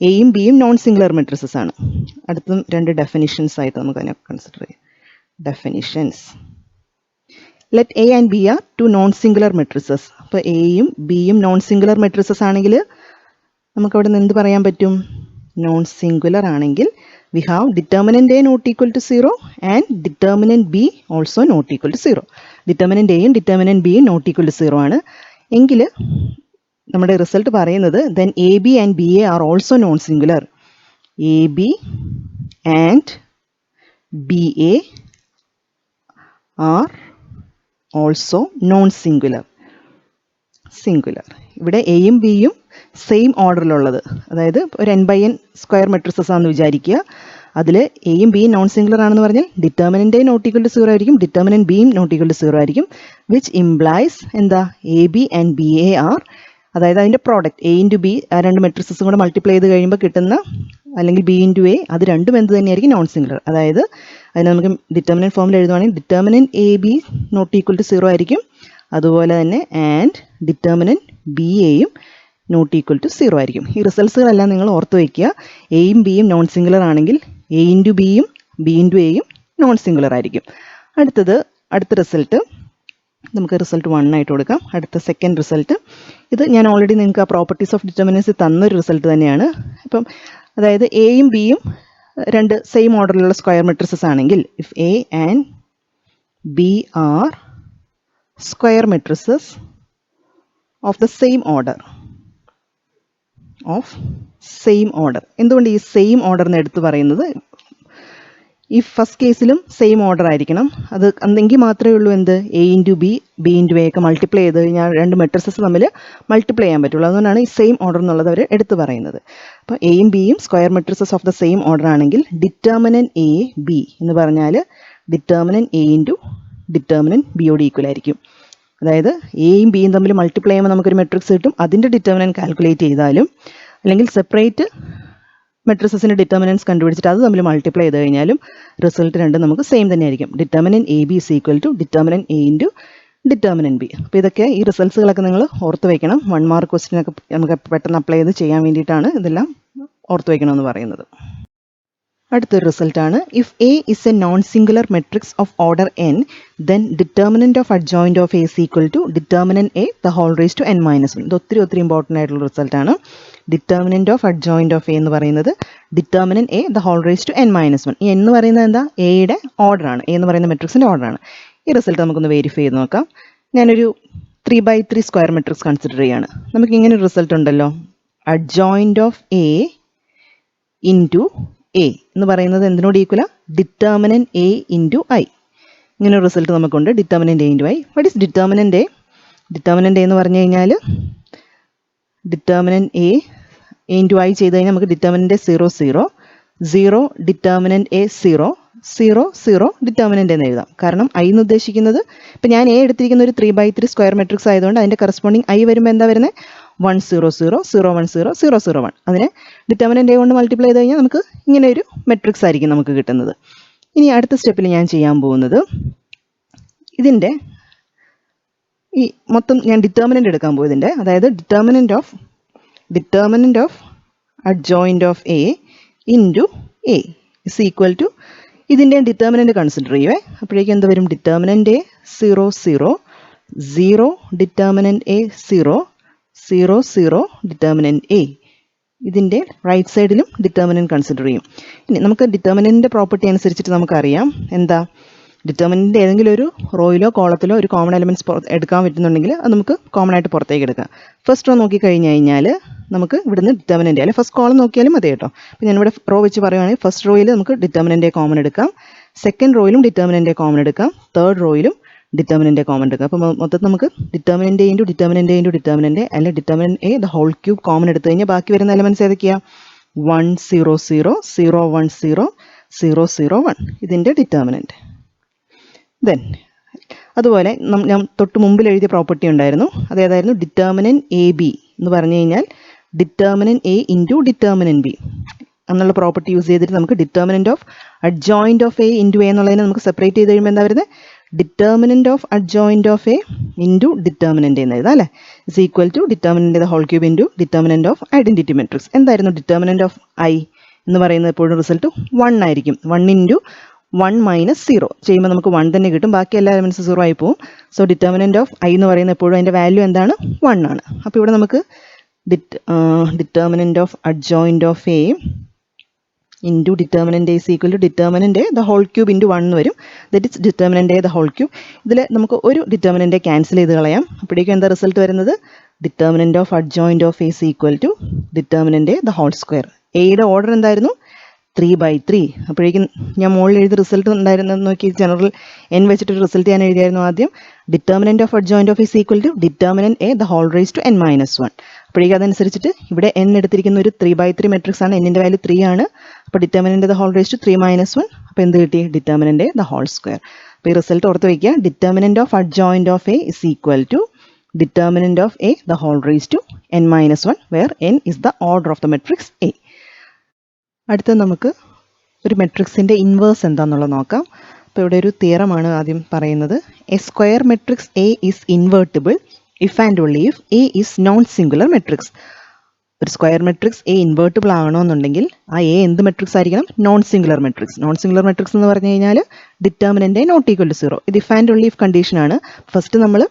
എയും ബിയും നോൺ സിംഗുലർ മെട്രിസസ് ആണ്. അടുത്തതും രണ്ട് ഡെഫിനിഷൻസ് ആയിട്ട് നമുക്ക് അതിനെ കൺസിഡർ ചെയ്യാം. Definitions. Let A and B are two non singular matrices. അപ്പോൾ എയും ബിയും നോൺ സിംഗുലർ മെട്രിസസ് ആണെങ്കിൽ നമുക്കവിടെ നിന്ന് എന്ത് പറയാൻ പറ്റും? നോൺ സിംഗുലർ ആണെങ്കിൽ we have determinant A not equal to 0 and determinant B also not equal to 0. Determinant A യും determinant B യും not equal to 0 ആണ് എങ്കിൽ നമ്മുടെ റിസൾട്ട് പറയുന്നത് then AB and BA are also non singular. AB and BA are also non singular. Singular. ഇവിടെ എയും ബിയും same ഓർഡറിലുള്ളത്, അതായത് ഒരു n/n സ്ക്വയർ മെട്രിസസ് ആണെന്ന് വിചാരിക്കുക. അതിൽ എയും ബിയും നോൺ സിംഗുലർ ആണെന്ന് പറഞ്ഞാൽ determinant A not equal to 0 ആയിരിക്കും, ഡിറ്റർമിനൻ്റ് ബിയും നോട്ട് ഈക്വൽ ടു 0 ആയിരിക്കും. വിച്ച് ഇംപ്ലൈസ് എന്താ? A B and B A are, അതായത് അതിൻ്റെ പ്രോഡക്റ്റ് എ ഇൻറ്റു ബി, ആ രണ്ട് മെട്രിസസും കൂടെ മൾട്ടിപ്ലൈ ചെയ്ത് കഴിയുമ്പോൾ കിട്ടുന്ന, അല്ലെങ്കിൽ ബി ഇൻറ്റു എ, അത് രണ്ടും എന്ത് തന്നെയായിരിക്കും? Non singular. അതായത് അതിന് നമുക്ക് ഡിറ്റർമിനൻ്റ് ഫോമിൽ എഴുതുവാണെങ്കിൽ determinant A B not equal to 0 ആയിരിക്കും. അതുപോലെ തന്നെ ആൻഡ് ഡിറ്റർമിനൻ്റ് ബി എയും നോട്ട് ഈക്വൽ ടു 0 ആയിരിക്കും. ഈ റിസൾട്ട്സുകളെല്ലാം നിങ്ങൾ ഓർത്ത് വയ്ക്കുക. എയും ബിയും നോൺ സിംഗുലർ ആണെങ്കിൽ എ ഇൻറ്റു ബിയും ബി ഇൻറ്റു എയും നോൺ സിംഗുലർ ആയിരിക്കും. അടുത്ത റിസൾട്ട് നമുക്ക് റിസൾട്ട് 1 ആയിട്ട് കൊടുക്കാം. അടുത്ത സെക്കൻഡ് റിസൾട്ട്, ഇത് ഞാൻ ഓൾറെഡി നിങ്ങൾക്ക് ആ പ്രോപ്പർട്ടീസ് ഓഫ് ഡിറ്റർമിനൻസ് തന്നൊരു റിസൾട്ട് തന്നെയാണ്. അപ്പം അതായത് എയും ബിയും രണ്ട് സെയിം ഓർഡറിലുള്ള സ്ക്വയർ മെട്രിസസ് ആണെങ്കിൽ if A and B are square matrices of the same order, എന്തുകൊണ്ട് ഈ സെയിം ഓർഡർ എന്ന് എടുത്തു പറയുന്നത്? ഈ ഫസ്റ്റ് കേസിലും സെയിം ഓർഡർ ആയിരിക്കണം. അത് എങ്കിൽ മാത്രമേ ഉള്ളൂ എന്ത്? A into B B into A ഒക്കെ മൾട്ടിപ്ലൈ ചെയ്ത് കഴിഞ്ഞാൽ രണ്ട് മെട്രിസസ് തമ്മിൽ മൾട്ടിപ്ലൈ ചെയ്യാൻ പറ്റുള്ളൂ. അതുകൊണ്ടാണ് ഈ സെയിം ഓർഡർ എന്നുള്ളത് അവർ എടുത്തു പറയുന്നത്. അപ്പോൾ എയും ബിയും square matrices of the same order ആണെങ്കിൽ ഡിറ്റർമിനൻ്റ് എ ബി എന്ന് പറഞ്ഞാൽ ഡിറ്റർമിനൻ്റ് എ ഇൻറ്റു ഡിറ്റർമിനൻ്റ് ബിയോട് ഈക്വൽ ആയിരിക്കും. അതായത് എയും ബിയും തമ്മിൽ മൾട്ടിപ്ലൈ ചെയ്യുമ്പോൾ നമുക്കൊരു മെട്രിക്സ് കിട്ടും. അതിൻ്റെ ഡിറ്റർമിനൻ്റ് കാൽക്കുലേറ്റ് ചെയ്താലും അല്ലെങ്കിൽ സെപ്പറേറ്റ് മെട്രിസസിൻ്റെ ഡിറ്റർമിനൻസ് കണ്ടുപിടിച്ചിട്ട് അത് തമ്മിൽ മൾട്ടിപ്ലൈ ചെയ്ത് കഴിഞ്ഞാലും റിസൾട്ട് രണ്ടും നമുക്ക് സെയിം തന്നെ ആയിരിക്കും. Determinant A B is equal to determinant A into determinant B. അപ്പോൾ ഇതൊക്കെ ഈ റിസൾട്ട്സുകളൊക്കെ നിങ്ങൾ ഓർത്ത് വയ്ക്കണം. 1 മാർക്ക് ക്വസ്റ്റ്യനൊക്കെ നമുക്ക് പെട്ടെന്ന് അപ്ലൈ ചെയ്ത് ചെയ്യാൻ വേണ്ടിയിട്ടാണ് ഇതെല്ലാം ഓർത്ത് വയ്ക്കണമെന്ന് പറയുന്നത്. അടുത്തൊരു റിസൾട്ടാണ് if A is A non singular matrix of order n then determinant of adjoint of a is equal to determinant a the whole raised to n-1. ഇത് ഒത്തിരി ഇമ്പോർട്ടൻ്റ് ആയിട്ടുള്ള റിസൾട്ടാണ്. Determinant of adjoint of A എന്ന് പറയുന്നത് determinant A the whole raise to n-1. ഈ എന്ന് പറയുന്നത് എന്താ? എയുടെ ഓർഡറാണ്, എ എന്ന് പറയുന്ന മെട്രിക്സിൻ്റെ ഓർഡറാണ്. ഈ റിസൾട്ട് നമുക്കൊന്ന് വെരിഫൈ ചെയ്ത് നോക്കാം. ഞാനൊരു 3x3 സ്ക്വയർ മെട്രിക്സ് കൺസിഡർ ചെയ്യുകയാണ്. നമുക്ക് ഇങ്ങനെ ഒരു റിസൾട്ട് ഉണ്ടല്ലോ, adjoint of A into A എന്ന് പറയുന്നത് എന്തിനോട് ഈക്വലാണ്? Determinant A into I. ഇങ്ങനെ ഒരു റിസൾട്ട് നമുക്കുണ്ട്, determinant A into I. What is determinant A? Determinant A എന്ന് പറഞ്ഞു കഴിഞ്ഞാൽ ഡിറ്റർമിനൻ്റ് എ ഇൻറ്റു ഐ ചെയ്ത് കഴിഞ്ഞാൽ നമുക്ക് determinant A 0 0 0 determinant A 0 0 0 determinant എന്ന് എഴുതാം. കാരണം ഐ എന്ന് ഉദ്ദേശിക്കുന്നത് ഇപ്പം ഞാൻ എ എടുത്തിരിക്കുന്ന ഒരു 3x3 സ്ക്വയർ മെട്രിക്സ് ആയതുകൊണ്ട് അതിൻ്റെ കറസ്പോണ്ടിങ് ഐ വരുമ്പോൾ എന്താ വരുന്നത്? 1 0 0 0 1 0 0 0 1. അതിനെ ഡിറ്റർമിനൻ്റ് എ കൊണ്ട് മൾട്ടിപ്ലൈ ചെയ്ത് കഴിഞ്ഞാൽ നമുക്ക് ഇങ്ങനെ ഒരു മെട്രിക്സ് ആയിരിക്കും നമുക്ക് കിട്ടുന്നത്. ഇനി അടുത്ത സ്റ്റെപ്പിൽ ഞാൻ ചെയ്യാൻ പോകുന്നത് ഇതിൻ്റെ ഈ മൊത്തം ഞാൻ ഡിറ്റർമിനൻ്റ് എടുക്കാൻ പോകും ഇതിൻ്റെ, അതായത് determinant of adjoint of A into A is equal to ഇതിൻ്റെ ഡിറ്റർമിനൻ്റ് കൺസിഡർ ചെയ്യുവേ. അപ്പോഴേക്കും എന്ത് വരും? Determinant A 0 0 0 determinant A 0 0 0 determinant A. ഇതിൻ്റെ റൈറ്റ് സൈഡിലും ഡിറ്റർമിനൻറ്റ് കൺസിഡർ ചെയ്യും. ഇനി നമുക്ക് ഡിറ്റർമിനൻറ്റിൻ്റെ പ്രോപ്പർട്ടി അനുസരിച്ചിട്ട് നമുക്കറിയാം എന്താ, ഡിറ്റർമിനൻറ്റിൻ്റെ ഏതെങ്കിലും ഒരു റോയിലോ കോളത്തിലോ ഒരു കോമൺ എലമെൻറ്റ്സ് എടുക്കാൻ പറ്റുന്നുണ്ടെങ്കിൽ അത് നമുക്ക് കോമൺ ആയിട്ട് പുറത്തേക്ക് എടുക്കാം. ഫസ്റ്റ് റോ നോക്കിക്കഴിഞ്ഞ് കഴിഞ്ഞാൽ നമുക്ക് ഇവിടുന്ന് ഡിറ്റർമിനൻറ്റ് അല്ലെങ്കിൽ ഫസ്റ്റ് കോളം നോക്കിയാലും മതി കേട്ടോ. അപ്പോൾ ഞാനിവിടെ റോ വെച്ച് പറയുകയാണെങ്കിൽ ഫസ്റ്റ് റോയിൽ നമുക്ക് ഡിറ്റർമിനൻറ്റ് കോമൺ എടുക്കാം, സെക്കൻഡ് റോയിലും ഡിറ്റർമിനൻറ്റ് കോമൺ എടുക്കാം, തേർഡ് റോയിലും ഡിറ്റർമിനൻറ്റ് കോമൺ എടുക്കാം. അപ്പോൾ മൊത്തത്തിൽ നമുക്ക് determinant into determinant into determinant അല്ലെങ്കിൽ determinant A the whole cube common എടുത്തു കഴിഞ്ഞാൽ ബാക്കി വരുന്ന എലമെൻറ്റ്സ് ഏതൊക്കെയാണ്? 1 0 0 0 1 0 0 0 1 ഇതിൻ്റെ ഡിറ്റർമിനൻറ്റ്. ദെൻ അതുപോലെ ഞാൻ തൊട്ട് മുമ്പിൽ എഴുതിയ പ്രോപ്പർട്ടി ഉണ്ടായിരുന്നു, അതേതായിരുന്നു? ഡിറ്റർമിനൻറ്റ് എ ബി എന്ന് പറഞ്ഞു കഴിഞ്ഞാൽ determinant A into determinant B എന്നുള്ള പ്രോപ്പർട്ടി യൂസ് ചെയ്തിട്ട് നമുക്ക് determinant of adjoint of A into A എന്നുള്ളതിനെ നമുക്ക് സെപ്പറേറ്റ് ചെയ്ത് കഴിയുമ്പോൾ എന്താ വരുന്നത്? Determinant of adjoint of A into determinant എന്ന് എഴുതാം അല്ലേ. Is equal to determinant the whole cube into determinant of identity matrix. എന്തായിരുന്നു ഡിറ്റർമിനൻറ്റ് ഓഫ് ഐ എന്ന് പറയുന്നത്? എപ്പോഴും റിസൾട്ട് 1 ആയിരിക്കും. 1 ഇൻറ്റു 1 മൈനസ് 0 ചെയ്യുമ്പോൾ നമുക്ക് 1 തന്നെ കിട്ടും, ബാക്കി എല്ലാ എലമെൻറ്റ്സും 0 ആയി പോകും. സോ ഡിറ്റർമിനൻറ്റ് ഓഫ് ഐ എന്ന് പറയുന്നത് എപ്പോഴും അതിൻ്റെ വാല്യൂ എന്താണ്? 1 ആണ്. അപ്പോൾ ഇവിടെ നമുക്ക് determinant of adjoint of A into determinant is equal to determinant the whole cube into 1 വരും. That is determinant the whole cube. ഇതിൽ നമുക്ക് ഒരു ഡിറ്റർമിനൻറ്റ് ക്യാൻസൽ ചെയ്ത് കളയാം. അപ്പോഴേക്കും എന്താ റിസൾട്ട് വരുന്നത്? Determinant of adjoint of A is equal to determinant the whole square. എയുടെ ഓർഡർ എന്തായിരുന്നു? 3/3. അപ്പോഴേക്കും ഞാൻ മുകളിൽ എഴുതി റിസൾട്ട് ഉണ്ടായിരുന്നത് നോക്കി, ജനറൽ എൻ വെച്ചിട്ടൊരു റിസൾട്ട് ഞാൻ എഴുതിയായിരുന്നു ആദ്യം. Determinant of adjoint of is equal to determinant A the whole raise to n - 1. അപ്പോഴേക്കും അതനുസരിച്ചിട്ട് ഇവിടെ n എടുത്തിരിക്കുന്ന ഒരു 3/3 മെട്രിക്സ് ആണ്, എന്നിൻ്റെ വാല്യൂ 3 ആണ്. അപ്പോൾ determinant the whole raise to 3 - 1. അപ്പോൾ എന്ത് കിട്ടി? Determinant the whole square. അപ്പോൾ ഈ റിസൾട്ട് ഓർത്ത് വയ്ക്കുക. Determinant of adjoint of A is equal to determinant of A the whole raise to n - 1 where n is the order of the matrix A. അടുത്ത നമുക്ക് ഒരു മെട്രിക്സിൻ്റെ ഇൻവേഴ്സ് എന്താണെന്നുള്ളത് നോക്കാം. അപ്പോൾ ഇവിടെ ഒരു തിയറമാണ് ആദ്യം പറയുന്നത്. A square matrix A is invertible if and only if A is non singular matrix. ഒരു സ്ക്വയർ മെട്രിക്സ് എ ഇൻവേർട്ടിബിൾ ആകണമെന്നുണ്ടെങ്കിൽ ആ എ എന്ത് മെട്രിക്സ് ആയിരിക്കണം? Non singular matrix. Non singular matrix എന്ന് പറഞ്ഞു കഴിഞ്ഞാൽ ഡിറ്റർമിനൻറ്റ് നോട്ട് ഈക്വൽ ടു 0. ഇത് if and only if കണ്ടീഷനാണ്. First നമ്മൾ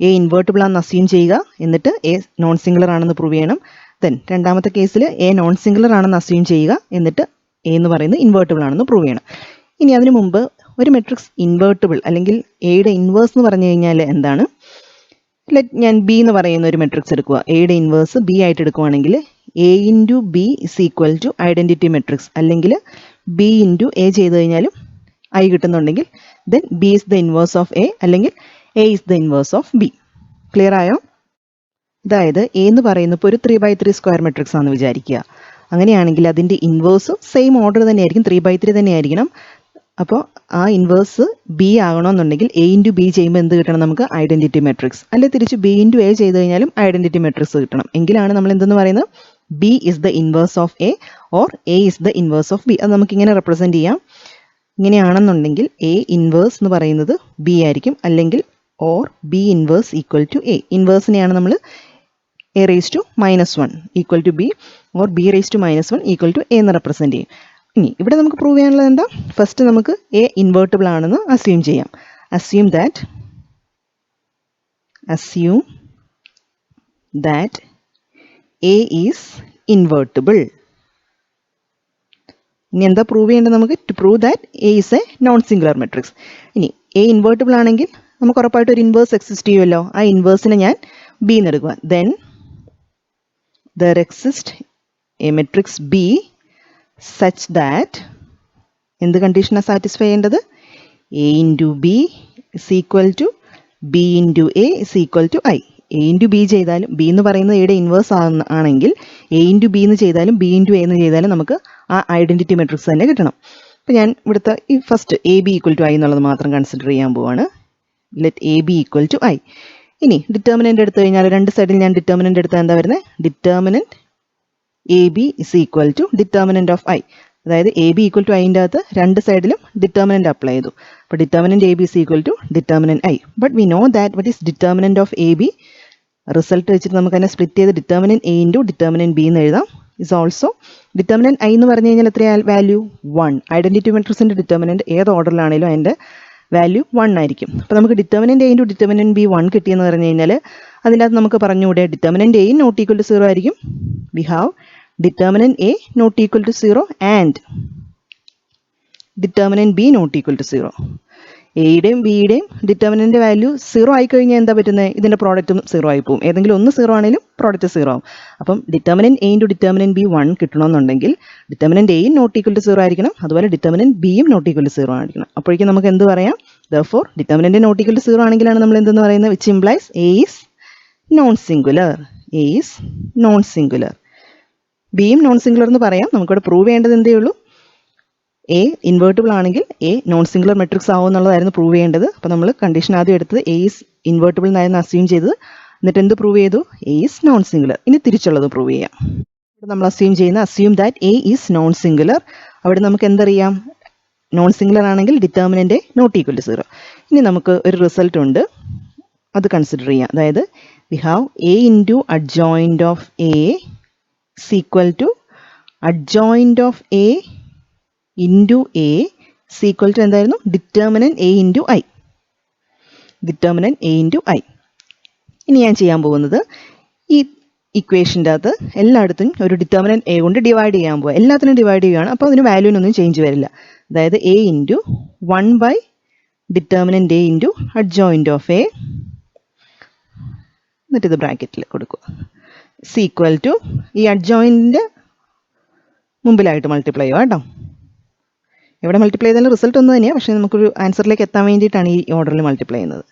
എ ഇൻവേർട്ടിബിൾ ആണെന്ന് അസ്യൂം ചെയ്യുക, എന്നിട്ട് എ നോൺ സിംഗുലർ ആണെന്ന് പ്രൂവ് ചെയ്യണം. ദെൻ രണ്ടാമത്തെ കേസിൽ എ നോൺ സിംഗുലർ ആണെന്ന് അസ്യൂം ചെയ്യുക, എന്നിട്ട് എ എന്ന് പറയുന്നത് ഇൻവേർട്ടിബിൾ ആണെന്ന് പ്രൂവ് ചെയ്യണം. ഇനി അതിനു മുമ്പ് ഒരു മെട്രിക്സ് ഇൻവേർട്ടിബിൾ അല്ലെങ്കിൽ എയുടെ ഇൻവേഴ്സ് എന്ന് പറഞ്ഞു കഴിഞ്ഞാൽ എന്താണ്? ഞാൻ ബി എന്ന് പറയുന്ന ഒരു മെട്രിക്സ് എടുക്കുക. എയുടെ ഇൻവേഴ്സ് ബി ആയിട്ട് എടുക്കുകയാണെങ്കിൽ A into B is equal to identity matrix, അല്ലെങ്കിൽ ബി ഇൻറ്റു എ ചെയ്ത് കഴിഞ്ഞാലും ഐ കിട്ടുന്നുണ്ടെങ്കിൽ then B is the inverse of A, അല്ലെങ്കിൽ A is the inverse of B. Clear ആയോ? അതായത് എ എന്ന് പറയുന്നത് ഇപ്പോൾ ഒരു 3/3 സ്ക്വയർ മെട്രിക്സ് ആണെന്ന് വിചാരിക്കുക. അങ്ങനെയാണെങ്കിൽ അതിൻ്റെ ഇൻവേഴ്സ് സെയിം ഓർഡർ തന്നെയായിരിക്കും, 3/3 തന്നെയായിരിക്കണം. അപ്പോൾ ആ ഇൻവേഴ്സ് ബി ആകണമെന്നുണ്ടെങ്കിൽ എ ഇൻറ്റു ബി ചെയ്യുമ്പോൾ എന്ത് കിട്ടണം? നമുക്ക് ഐഡൻറ്റിറ്റി മെട്രിക്സ്. അല്ലെങ്കിൽ തിരിച്ച് ബി ഇൻറ്റു എ ചെയ്ത് കഴിഞ്ഞാലും ഐഡൻറ്റിറ്റി മെട്രിക്സ് കിട്ടണം. എങ്കിലാണ് നമ്മൾ എന്തെന്ന് പറയുന്നത്? B is the inverse of A or A is the inverse of B. അത് നമുക്കിങ്ങനെ റെപ്രസെൻറ്റ് ചെയ്യാം. ഇങ്ങനെയാണെന്നുണ്ടെങ്കിൽ എ ഇൻവേഴ്സ് എന്ന് പറയുന്നത് ബി ആയിരിക്കും, അല്ലെങ്കിൽ or B inverse equal to A. ഇൻവേഴ്സിനെയാണ് നമ്മൾ A raise to -1 equal to B or B raise to -1 equal to A എന്ന് റെപ്രസെൻറ്റ് ചെയ്യും. ഇനി ഇവിടെ നമുക്ക് പ്രൂവ് ചെയ്യാനുള്ളത് എന്താ? ഫസ്റ്റ് നമുക്ക് എ ഇൻവേർട്ടിബിൾ ആണെന്ന് അസ്യൂം ചെയ്യാം. Assume that A is invertible. ഇനി എന്താ പ്രൂവ് ചെയ്യേണ്ടത് നമുക്ക്? To prove that A is a non singular matrix. ഇനി എ ഇൻവേർട്ടിബിൾ ആണെങ്കിൽ നമുക്ക് ഉറപ്പായിട്ട് ഒരു ഇൻവേഴ്സ് എക്സിസ്റ്റ് ചെയ്യുമല്ലോ. ആ ഇൻവേഴ്സിനെ ഞാൻ ബി എന്ന് എടുക്കുക. Then there exists a matrix B such that എന്ത് കണ്ടീഷനാണ് സാറ്റിസ്ഫൈ ചെയ്യേണ്ടത്? A into B is equal to B into A is equal to I. A into B ചെയ്താലും, ബി എന്ന് പറയുന്നത് എയുടെ ഇൻവേഴ്സ് ആണെങ്കിൽ എ ഇൻറ്റു ബി എന്ന് ചെയ്താലും ബി ഇൻറ്റു എ എന്ന് ചെയ്താലും നമുക്ക് ആ ഐഡൻറ്റിറ്റി മെട്രിക്സ് തന്നെ കിട്ടണം. അപ്പോൾ ഞാൻ ഇവിടുത്തെ ഈ first A B equal to I എന്നുള്ളത് മാത്രം കൺസിഡർ ചെയ്യാൻ പോവാണ്. Let A B equal to I. ഇനി ഡിറ്റർമിനൻ്റ് എടുത്തു കഴിഞ്ഞാൽ രണ്ട് സൈഡിൽ ഞാൻ ഡിറ്റർമിനൻ്റ് എടുത്താൽ എന്താ വരുന്നത്? Determinant A B is equal to determinant of I. അതായത് എ ബി ഈക്വൽ ടു ഐൻ്റെ അകത്ത് രണ്ട് സൈഡിലും ഡിറ്റർമിനൻ്റ് അപ്ലൈ ചെയ്തു. അപ്പോൾ determinant A B is equal to determinant I. But we know that what is determinant of A B. Result വെച്ചിട്ട് നമുക്ക് അതിനെ സ്പ്ലിറ്റ് ചെയ്ത് determinant A into determinant B എന്ന് എഴുതാം. ഇസ് ഓൾസോ ഡിറ്റർമിനൻ്റ് ഐ എന്ന് പറഞ്ഞു കഴിഞ്ഞാൽ എത്രയാണ് വാല്യൂ? 1. ഐഡൻറ്റിറ്റി മെട്രിക്സിൻ്റെ ഡിറ്റർമിനൻ്റ് ഏത് ഓർഡറിലാണെങ്കിലും അതിൻ്റെ വാല്യൂ 1 ആയിരിക്കും. അപ്പോൾ നമുക്ക് determinant A into determinant B 1 കിട്ടിയെന്ന് പറഞ്ഞു കഴിഞ്ഞാൽ അതിനകത്ത് നമുക്ക് പറഞ്ഞുകൂടെ determinant A not equal to 0 ആയിരിക്കും. We have determinant A not equal to 0 and determinant B not equal to 0. എയുടെയും ബിയുടെയും ഡിറ്റർമിനൻ്റ് വാല്യൂ 0 ആയി കഴിഞ്ഞാൽ എന്താ പറ്റുന്നത്? ഇതിൻ്റെ പ്രോഡക്റ്റും 0 ആയി പോകും. ഏതെങ്കിലും ഒന്ന് 0 ആണെങ്കിലും പ്രോഡക്റ്റ് 0 ആവും. അപ്പം determinant A into determinant B 1 കിട്ടണമെന്നുണ്ടെങ്കിൽ ഡിറ്റർമിനൻ്റ് എയും നോട്ട് ഈക്വൽ ടു 0 ആയിരിക്കണം, അതുപോലെ ഡിറ്റർമിനൻ്റ് ബിയും നോട്ട് ഈക്വൽ ടു 0 ആയിരിക്കണം. അപ്പോഴേക്കും നമുക്ക് എന്ത് പറയാം? therefore determinant not equal to 0 ആണെങ്കിലാണ് നമ്മൾ എന്തെന്ന് പറയുന്നത്? which implies a is non singular. a is non singular. ബിയും നോൺ സിംഗുലർ എന്ന് പറയാം. നമുക്കിവിടെ പ്രൂവ് ചെയ്യേണ്ടത് എന്തേ ഉള്ളൂ? എ ഇൻവേർട്ടിബിൾ ആണെങ്കിൽ എ നോൺ സിംഗുലർ മെട്രിക്സ് ആവും എന്നുള്ളതായിരുന്നു പ്രൂവ് ചെയ്യേണ്ടത്. അപ്പോൾ നമ്മൾ കണ്ടീഷൻ ആദ്യം എടുത്തത് എ ഈസ് ഇൻവേർട്ടിബിൾ എന്നായിരുന്നു അസ്യൂം ചെയ്തത്. എന്നിട്ട് എന്ത് പ്രൂവ് ചെയ്തു? A is non singular. ഇനി തിരിച്ചുള്ളത് പ്രൂവ് ചെയ്യാം. ഇവിടെ നമ്മൾ assume that A is non singular. അവിടെ നമുക്ക് എന്തറിയാം? നോൺ സിംഗുലർ ആണെങ്കിൽ determinant A not equal to 0. ഇനി നമുക്ക് ഒരു റിസൾട്ട് ഉണ്ട്, അത് കൺസിഡർ ചെയ്യാം. അതായത് we have A into adjoint of A is equal to adjoint of A into A is equal to എന്തായിരുന്നു? Determinant A into I. Determinant A into I. ഇനി ഞാൻ ചെയ്യാൻ പോകുന്നത് ഈ ഇക്വേഷൻ്റെ അകത്ത് എല്ലായിടത്തും ഒരു ഡിറ്റർമിനൻ്റ് A കൊണ്ട് ഡിവൈഡ് ചെയ്യാൻ പോവുക. എല്ലാത്തിനും ഡിവൈഡ് ചെയ്യുകയാണ്. അപ്പോൾ അതിന് വാല്യൂനൊന്നും ചേഞ്ച് വരില്ല. അതായത് A into 1 by determinant A into adjoint of A, എന്നിട്ട് ഇത് ബ്രാക്കറ്റിൽ കൊടുക്കുക. is equal to ഈ അഡ്ജോയിൻറ്റിൻ്റെ മുമ്പിലായിട്ട് മൾട്ടിപ്ലൈ ചെയ്യുക കേട്ടോ. എവിടെ മൾട്ടിപ്ലൈ ചെയ്താലും റിസൾട്ട് ഒന്ന് തന്നെയാണ്, പക്ഷേ നമുക്കൊരു ആൻസറിലേക്ക് എത്താൻ വേണ്ടിയിട്ടാണ് ഈ ഓർഡറിൽ മൾട്ടിപ്ലൈ ചെയ്യുന്നത്.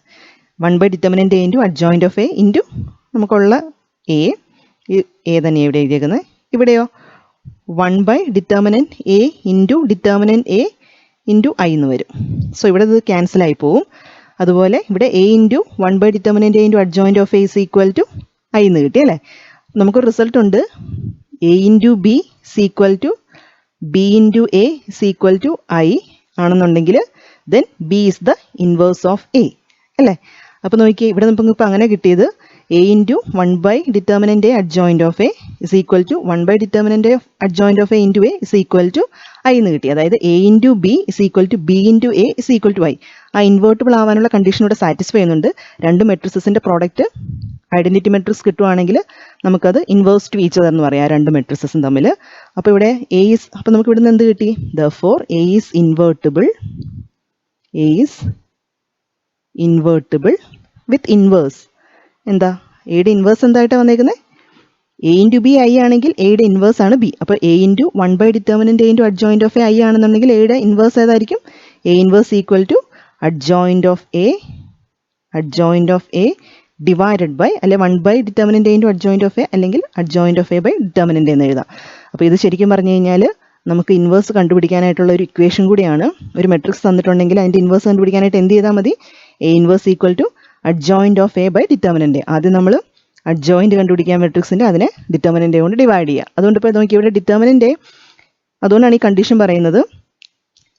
1 by determinant A into adjoint of A into നമുക്കുള്ള എ, എ തന്നെ ഇവിടെ എഴുതിയേക്കുന്നത്. ഇവിടെയോ 1 by determinant A into determinant A into I എന്ന് വരും. സോ ഇവിടെ ഇത് ക്യാൻസലായി പോവും. അതുപോലെ ഇവിടെ A into 1 by determinant A into adjoint of A is equal to I എന്ന് കിട്ടി അല്ലേ. നമുക്കൊരു റിസൾട്ട് ഉണ്ട്, A into B is equal to B into A is equal to I ആണെന്നുണ്ടെങ്കിൽ then B is the inverse of A അല്ലേ. അപ്പോൾ നോക്കിയേ, ഇവിടെ നമുക്ക് ഇപ്പോൾ അങ്ങനെ കിട്ടിയത് A into 1 by determinant A adjoint of A is equal to 1 by determinant A adjoint of A into A is equal to I എന്ന് കിട്ടി. അതായത് A into B is equal to B into A is equal to I. ആ invertible ആവാനുള്ള condition ഇവിടെ satisfy ചെയ്യുന്നുണ്ട്. രണ്ട് മെട്രിസസിൻ്റെ product identity matrix കിട്ടുവാണെങ്കിൽ നമുക്കത് ഇൻവേഴ്സ് ടു ഈച്ച് അതർ എന്ന് പറയാം, രണ്ട് മെട്രിസസും തമ്മിൽ. അപ്പോൾ ഇവിടെ എ ഈസ്, അപ്പോൾ നമുക്ക് ഇവിടെ നിന്ന് എന്ത് കിട്ടി? therefore A is invertible, A is invertible with inverse. എന്താ എയുടെ ഇൻവേഴ്സ് എന്തായിട്ടാണ് വന്നേക്കുന്നത്? എ ഇൻറ്റു ബി ഐ ആണെങ്കിൽ എയുടെ ഇൻവേഴ്സ് ആണ് ബി. അപ്പോൾ A into 1 by determinant A into adjoint of A I ആണെന്നുണ്ടെങ്കിൽ എയുടെ ഇൻവേഴ്സ് ഏതായിരിക്കും? A inverse equal to adjoint of A, adjoint of A divided by, അല്ലെ 1 by determinant A into adjoint of A, അല്ലെങ്കിൽ adjoint of A by determinant എന്ന് എഴുതാം. അപ്പോൾ ഇത് ശരിക്കും പറഞ്ഞു കഴിഞ്ഞാൽ നമുക്ക് ഇൻവേഴ്സ് കണ്ടുപിടിക്കാനായിട്ടുള്ള ഒരു ഇക്വേഷൻ കൂടിയാണ്. ഒരു മെട്രിക്സ് തന്നിട്ടുണ്ടെങ്കിൽ അതിൻ്റെ ഇൻവേഴ്സ് കണ്ടുപിടിക്കാനായിട്ട് എന്ത് ചെയ്താൽ മതി? A inverse equal to adjoint of A by determinant A. ആദ്യം നമ്മൾ അഡ്ജോയിൻ്റ് കണ്ടുപിടിക്കാൻ മെട്രിക്സിൻ്റെ അതിനെ ഡിറ്റർമിനൻ്റ് എ കൊണ്ട് ഡിവൈഡ് ചെയ്യുക. അതുകൊണ്ട് ഇപ്പോൾ നോക്കി ഇവിടെ ഡിറ്റർമിനൻ്റ് എ, അതുകൊണ്ടാണ് ഈ കണ്ടീഷൻ പറയുന്നത്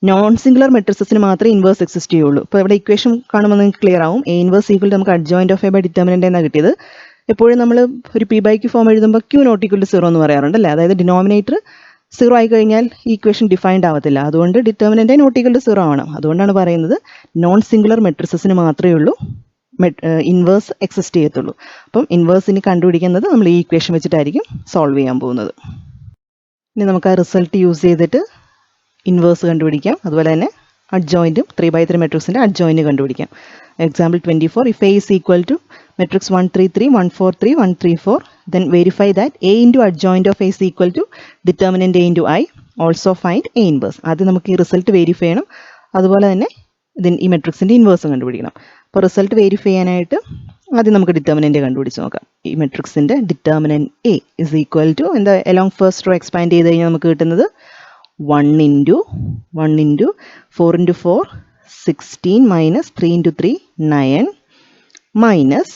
നോൺ സിംഗുലർ മെട്രിസസിന് മാത്രമേ ഇൻവേഴ്സ് എക്സിസ്റ്റ് ചെയ്യുള്ളൂ. ഇപ്പോൾ ഇവിടെ ഇക്വേഷൻ കാണുമ്പോൾ നിങ്ങൾക്ക് ക്ലിയർ ആവും. എ ഇൻവേഴ്സ് ഈക്വൽ നമുക്ക് adjoint of A by determinant എന്നാണ് കിട്ടിയത്. എപ്പോഴും നമ്മൾ ഒരു പി ബൈ ക്യൂ ഫോം എഴുതുമ്പോൾ ക്യൂ നോട്ട് ഈക്വൽ ടു 0 എന്ന് പറയാറുണ്ട് അല്ലേ. അതായത് ഡിനോമിനേറ്റർ 0 ആയി കഴിഞ്ഞാൽ ഈ ഇക്വേഷൻ ഡിഫൈൻഡ് ആവത്തില്ല. അതുകൊണ്ട് ഡിറ്റർമിനൻ്റ് നോട്ട് ഈക്വൽ ടു 0 ആണ്. അതുകൊണ്ടാണ് പറയുന്നത് നോൺ സിംഗുലർ മെട്രിസസിന് മാത്രമേ ഉള്ളൂ ഇൻവേഴ്സ് എക്സിസ്റ്റ് ചെയ്യത്തുള്ളൂ. അപ്പം ഇൻവേഴ്സിന് കണ്ടുപിടിക്കുന്നത് നമ്മൾ ഈ ഇക്വേഷൻ വെച്ചിട്ടായിരിക്കും സോൾവ് ചെയ്യാൻ പോകുന്നത്. ഇനി നമുക്ക് ആ റിസൾട്ട് യൂസ് ചെയ്തിട്ട് ഇൻവേഴ്സ് കണ്ടുപിടിക്കാം. അതുപോലെ തന്നെ അഡ്ജോയിൻറ്റും 3x3 മെട്രിക്സിൻ്റെ അഡ്ജോയിൻറ്റ് കണ്ടുപിടിക്കാം. Example 24, if A is equal to matrix 1 3 3 1 4 3 1 3 4, then verify that A into adjoint of A is equal to determinant A into I. Also find A inverse. ആദ്യം നമുക്ക് ഈ result verify ചെയ്യണം. അതുപോലെ തന്നെ ഈ മെട്രിക്സിൻ്റെ ഇൻവേഴ്സും കണ്ടുപിടിക്കണം. അപ്പോൾ റിസൾട്ട് വെരിഫൈ ചെയ്യാനായിട്ട് ആദ്യം നമുക്ക് ഡിറ്റർമിനൻ്റ് കണ്ടുപിടിച്ച് നോക്കാം. ഈ മെട്രിക്സിൻ്റെ determinant A is equal to എന്താ, എലോങ് ഫസ്റ്റ് റോ എക്സ്പാൻഡ് ചെയ്ത് കഴിഞ്ഞാൽ നമുക്ക് കിട്ടുന്നത് 1 into 4 into 4 16 minus 3 into 3 9 minus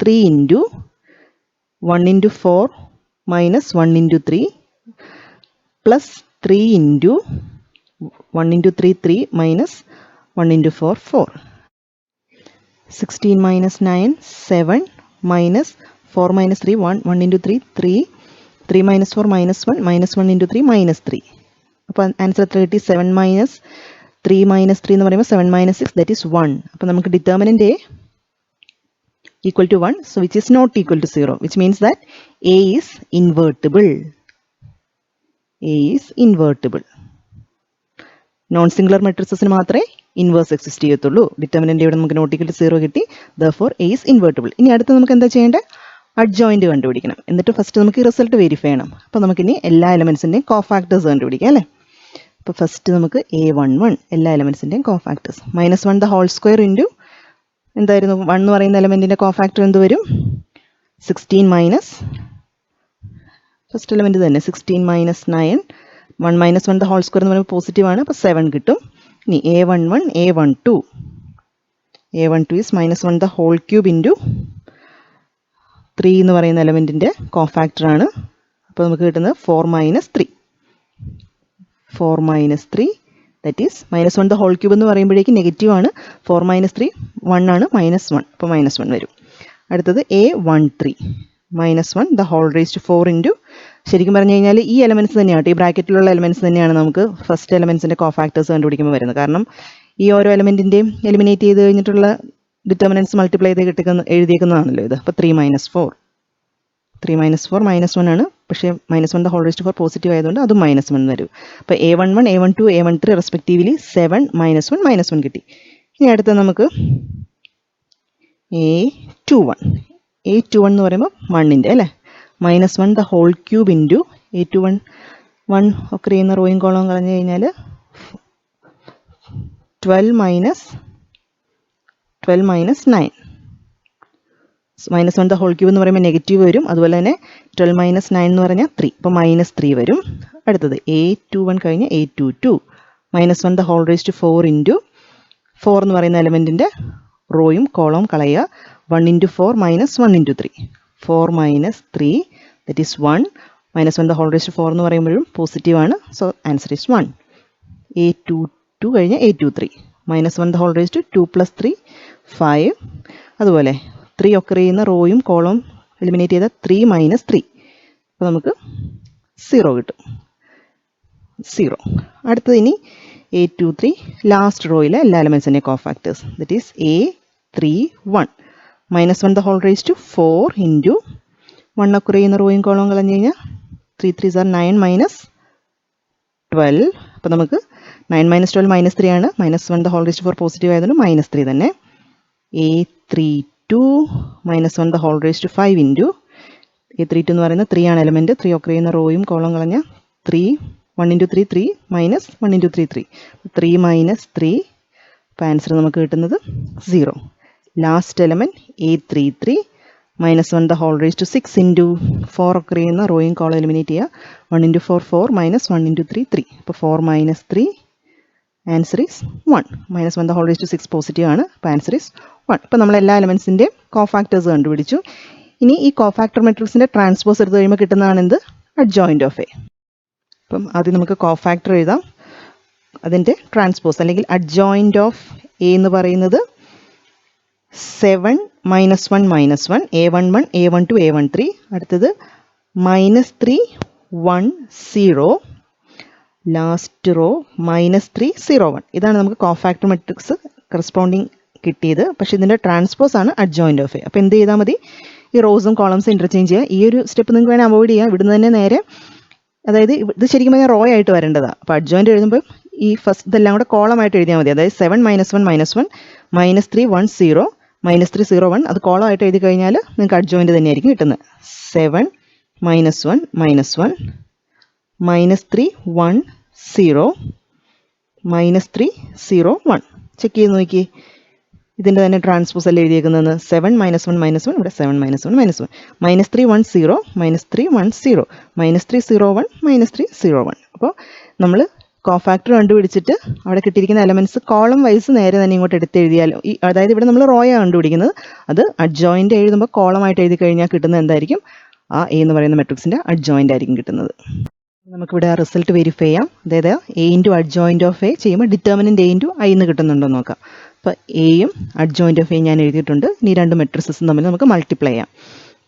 3 into 1 into 4 minus 1 into 3 plus 3 into 1 into 3 3 minus 1 into 4 4. 16 minus 9 7 minus 4 minus 3 1 1 into 3 3 3 minus 4 minus 1 minus 1 into 3 minus 3. അപ്പോൾ answer എത്ര കിട്ടി? 7 minus 3 minus 3 എന്ന് പറയുമ്പോൾ 7 മൈനസ് 6 ദാറ്റ് ഈസ് 1. അപ്പോൾ നമുക്ക് determinant A equal to 1, so which is not equal to 0, which means that A is invertible. A is invertible. Non-singular matrices മാത്രമേ inverse exist ചെയ്യത്തുള്ളൂ. Determinant ഇവിടെ നമുക്ക് നോട്ട് ഈക്വൽ ടു 0 കിട്ടി. therefore A is invertible. ഇനി അടുത്ത് നമുക്ക് എന്താ ചെയ്യേണ്ടത്? അഡ്ജോയിന്റ് കണ്ടുപിടിക്കണം. എന്നിട്ട് ഫസ്റ്റ് നമുക്ക് ഈ റിസൾട്ട് വെരിഫൈ ചെയ്യണം. അപ്പോൾ നമുക്കിനി എല്ലാ എലമെൻസിൻ്റെയും കോഫാക്ടേഴ്സ് കണ്ടുപിടിക്കാം അല്ലേ? അപ്പോൾ ഫസ്റ്റ് നമുക്ക് A11 എല്ലാ എലമെൻസിൻ്റെയും cofactors -1 the whole square into എന്തായിരുന്നു 1 എന്ന് പറയുന്ന എലമെൻറ്റിൻ്റെ കോഫാക്ടർ എന്ത് വരും? 16 മൈനസ് ഫസ്റ്റ് എലമെൻറ്റ് തന്നെ 16 മൈനസ് 9 1 -1 the whole square എന്ന് പറയുമ്പോൾ പോസിറ്റീവാണ്. അപ്പോൾ 7 കിട്ടും. ഇനി A11 A12 is -1 the whole cube into 3 എന്ന് പറയുന്ന എലമെൻറ്റിൻ്റെ കോഫാക്ടറാണ്. അപ്പോൾ നമുക്ക് കിട്ടുന്നത് 4 minus 3 that is -1 the whole cube എന്ന് പറയുമ്പോഴേക്കും നെഗറ്റീവ് ആണ്. 4 മൈനസ് 3 1 ആണ്, -1 അപ്പോൾ -1 വരും. അടുത്തത് A13 -1 the whole raised to 4 into ശരിക്കും പറഞ്ഞു കഴിഞ്ഞാൽ ഈ എലമെൻറ്റ്സ് തന്നെയാണ്, ഈ ബ്രാക്കറ്റിലുള്ള എലമെൻറ്റ്സ് തന്നെയാണ് നമുക്ക് ഫസ്റ്റ് എലമെൻറ്റ്സിൻ്റെ കോഫാക്ടേഴ്സ് കണ്ടുപിടിക്കുമ്പോൾ വരുന്നത്. കാരണം ഈ ഓരോ എലമെൻറ്റിൻ്റെയും എലിമിനേറ്റ് ചെയ്ത് കഴിഞ്ഞിട്ടുള്ള ഡിറ്റർമിനൻറ്റ്സ് മൾട്ടിപ്ലൈ ചെയ്ത് എഴുതിയേക്കുന്നതാണല്ലോ ഇത്. അപ്പോൾ 3 മൈനസ് 4 -1 ആണ്, പക്ഷേ -1 the whole raised to 4 positive ആയതുകൊണ്ട് അതും -1 വരും. അപ്പോൾ A11 A12 A13 റെസ്പെക്റ്റീവ്ലി 7 -1 കിട്ടി. ഇനി അടുത്ത നമുക്ക് A21 എന്ന് പറയുമ്പോൾ 1ൻ്റെ അല്ലേ, -1 the whole cube into A21 1 ഒക്കെ ചെയ്യുന്ന റോയും കോളവും കളഞ്ഞു കഴിഞ്ഞാൽ 12 മൈനസ് 9 -1 the whole cube എന്ന് പറയുമ്പോൾ നെഗറ്റീവ് വരും. അതുപോലെ തന്നെ 12 മൈനസ് 9 എന്ന് പറഞ്ഞാൽ 3, അപ്പോൾ -3 വരും. അടുത്തത് A21 കഴിഞ്ഞ് A22 -1 the whole raised to 4 into 4 എന്ന് പറയുന്ന എലമെൻറ്റിൻ്റെ റോയും കോളവും കളയുക. 1 into 4 minus 1 into 3 4 minus 3 that is 1 -1 the whole raised to 4 എന്ന് പറയുമ്പോഴും പോസിറ്റീവ് ആണ്. So answer is 1. A22 കഴിഞ്ഞ് A23 -1 the whole raised to 2 plus 3 5. അതുപോലെ 3 ഒക്കെ ചെയ്യുന്ന റോയും കോളവും എലിമിനേറ്റ് ചെയ്താൽ 3 minus 3, അപ്പോൾ നമുക്ക് 0 കിട്ടും. 0. അടുത്തത് ഇനി A23 ലാസ്റ്റ് റോയിലെ എല്ലാ എലമെൻസിൻ്റെ cofactors that is A31 -1 the whole raised to 4 into 1 ഒക്കെ ചെയ്യുന്ന റോയും കോളവും കളഞ്ഞു കഴിഞ്ഞാൽ 3 3s are 9 minus 12, അപ്പോൾ നമുക്ക് 9 minus 12 -3 ആണ്. -1 the whole raised to 4 positive ആയതുകൊണ്ട് -3 തന്നെ. A32 -1 the whole raised to 5 into A32 എന്ന് പറയുന്നത് 3 ആണ് എലമെൻറ്റ്. 3 ഒക്കെ ചെയ്യുന്ന റോയും കോളവും കളഞ്ഞ 3 1 into 3 3 minus 1 into 3 3 3 minus 3, അപ്പോൾ ആൻസർ നമുക്ക് കിട്ടുന്നത് 0. Last element A33 -1 the whole raised to 6 into 4 ഒക്കെ ചെയ്യുന്ന റോയും കോളം എലിമിനേറ്റ് ചെയ്യുക. 1 into 4 4 minus 1 into 3 3, അപ്പോൾ 4 minus 3 answer is 1. -1 the whole raised to 6 positive ആണ്, അപ്പോൾ ആൻസർ ഈസ് 1. ഇപ്പോൾ നമ്മൾ എല്ലാ എലമെൻസിൻ്റെ കോഫാക്ടേഴ്സ് കണ്ടുപിടിച്ചു. ഇനി ഈ കോഫാക്ടർ മെട്രിക്സിൻ്റെ ട്രാൻസ്പോസ് എടുത്ത് കഴിയുമ്പോൾ കിട്ടുന്നതാണ് എന്ത്? Adjoint of A. അപ്പം ആദ്യം നമുക്ക് കോഫാക്ടർ എഴുതാം. അതിൻ്റെ ട്രാൻസ്പോസ് അല്ലെങ്കിൽ അഡ്ജോയിൻ്റ് ഓഫ് എ എന്ന് പറയുന്നത് 7 -1 -1 A11 A12 A13. അടുത്തത് -3 1 0, ലാസ്റ്റ് റോ -3 0 1. ഇതാണ് നമുക്ക് കോഫാക്ടർ മെട്രിക്സ് കറസ്പോണ്ടിങ് കിട്ടിയത്. പക്ഷേ ഇതിൻ്റെ ട്രാൻസ്പോസ് ആണ് അഡ്ജോയിൻ്റ് ഓഫ് എ. അപ്പോൾ എന്ത് ചെയ്താൽ മതി? ഈ റോസും കോളംസും ഇൻ്റർചേഞ്ച് ചെയ്യുക. ഈ ഒരു സ്റ്റെപ്പ് നിങ്ങൾക്ക് വേണേൽ അവോയ്ഡ് ചെയ്യാം. ഇവിടുന്ന് തന്നെ നേരെ, അതായത് ഇത് ശരിക്കും പറഞ്ഞാൽ റോ ആയിട്ട് വരേണ്ടതാണ്. അപ്പോൾ അഡ്ജോയിൻ്റ് എഴുതുമ്പോൾ ഈ ഫസ്റ്റ് ഇതെല്ലാം കൂടെ കോളമായിട്ട് എഴുതിയാൽ മതി. അതായത് 7 -1 -1 -3 1 0 -3 0 1, അത് കോളമായിട്ട് എഴുതി കഴിഞ്ഞാൽ നിങ്ങൾക്ക് അഡ്ജോയിൻ്റ് തന്നെയായിരിക്കും കിട്ടുന്നത്. 7 -1 -1 -3 1 0 -3 0 1. ചെക്ക് ചെയ്ത് നോക്കി, ഇതിൻ്റെ തന്നെ ട്രാൻസ്പോസ് അല്ലേ എഴുതിയേക്കുന്നത്. 7 -1 -1 ഇവിടെ 7 -1 -1 -3 1 0 -3 1 0 -3 0 1 -3 0 1. അപ്പോൾ നമ്മൾ കോഫാക്ടർ കണ്ടുപിടിച്ചിട്ട് അവിടെ കിട്ടിയിരിക്കുന്ന എലമെൻറ്റ്സ് കോളം വൈസ് നേരെ തന്നെ ഇങ്ങോട്ട് എടുത്ത് എഴുതിയാലും, അതായത് ഇവിടെ നമ്മൾ റോയാണ് കണ്ടുപിടിക്കുന്നത്, അത് അഡ്ജോയിൻ്റ് എഴുതുമ്പോൾ കോളമായിട്ട് എഴുതി കഴിഞ്ഞാൽ കിട്ടുന്നത് എന്തായിരിക്കും? ആ എ എന്ന് പറയുന്ന മെട്രിക്സിൻ്റെ അഡ്ജോയിൻ്റ് ആയിരിക്കും കിട്ടുന്നത്. നമുക്കിവിടെ ആ റിസൾട്ട് വെരിഫൈ ചെയ്യാം. അതായത് A into adjoint of A ചെയ്യുമ്പോൾ ഡിറ്റർമിനൻ്റ് എ ഇൻറ്റു ഐ എന്ന് കിട്ടുന്നുണ്ടോ എന്ന് നോക്കാം. അപ്പോൾ എയും അഡ്ജോയിൻ്റ് ഓഫ് എ ഞാൻ എഴുതിയിട്ടുണ്ട്. ഇനി രണ്ട് മെട്രിസസും തമ്മിൽ നമുക്ക് മൾട്ടിപ്ലൈ ചെയ്യാം.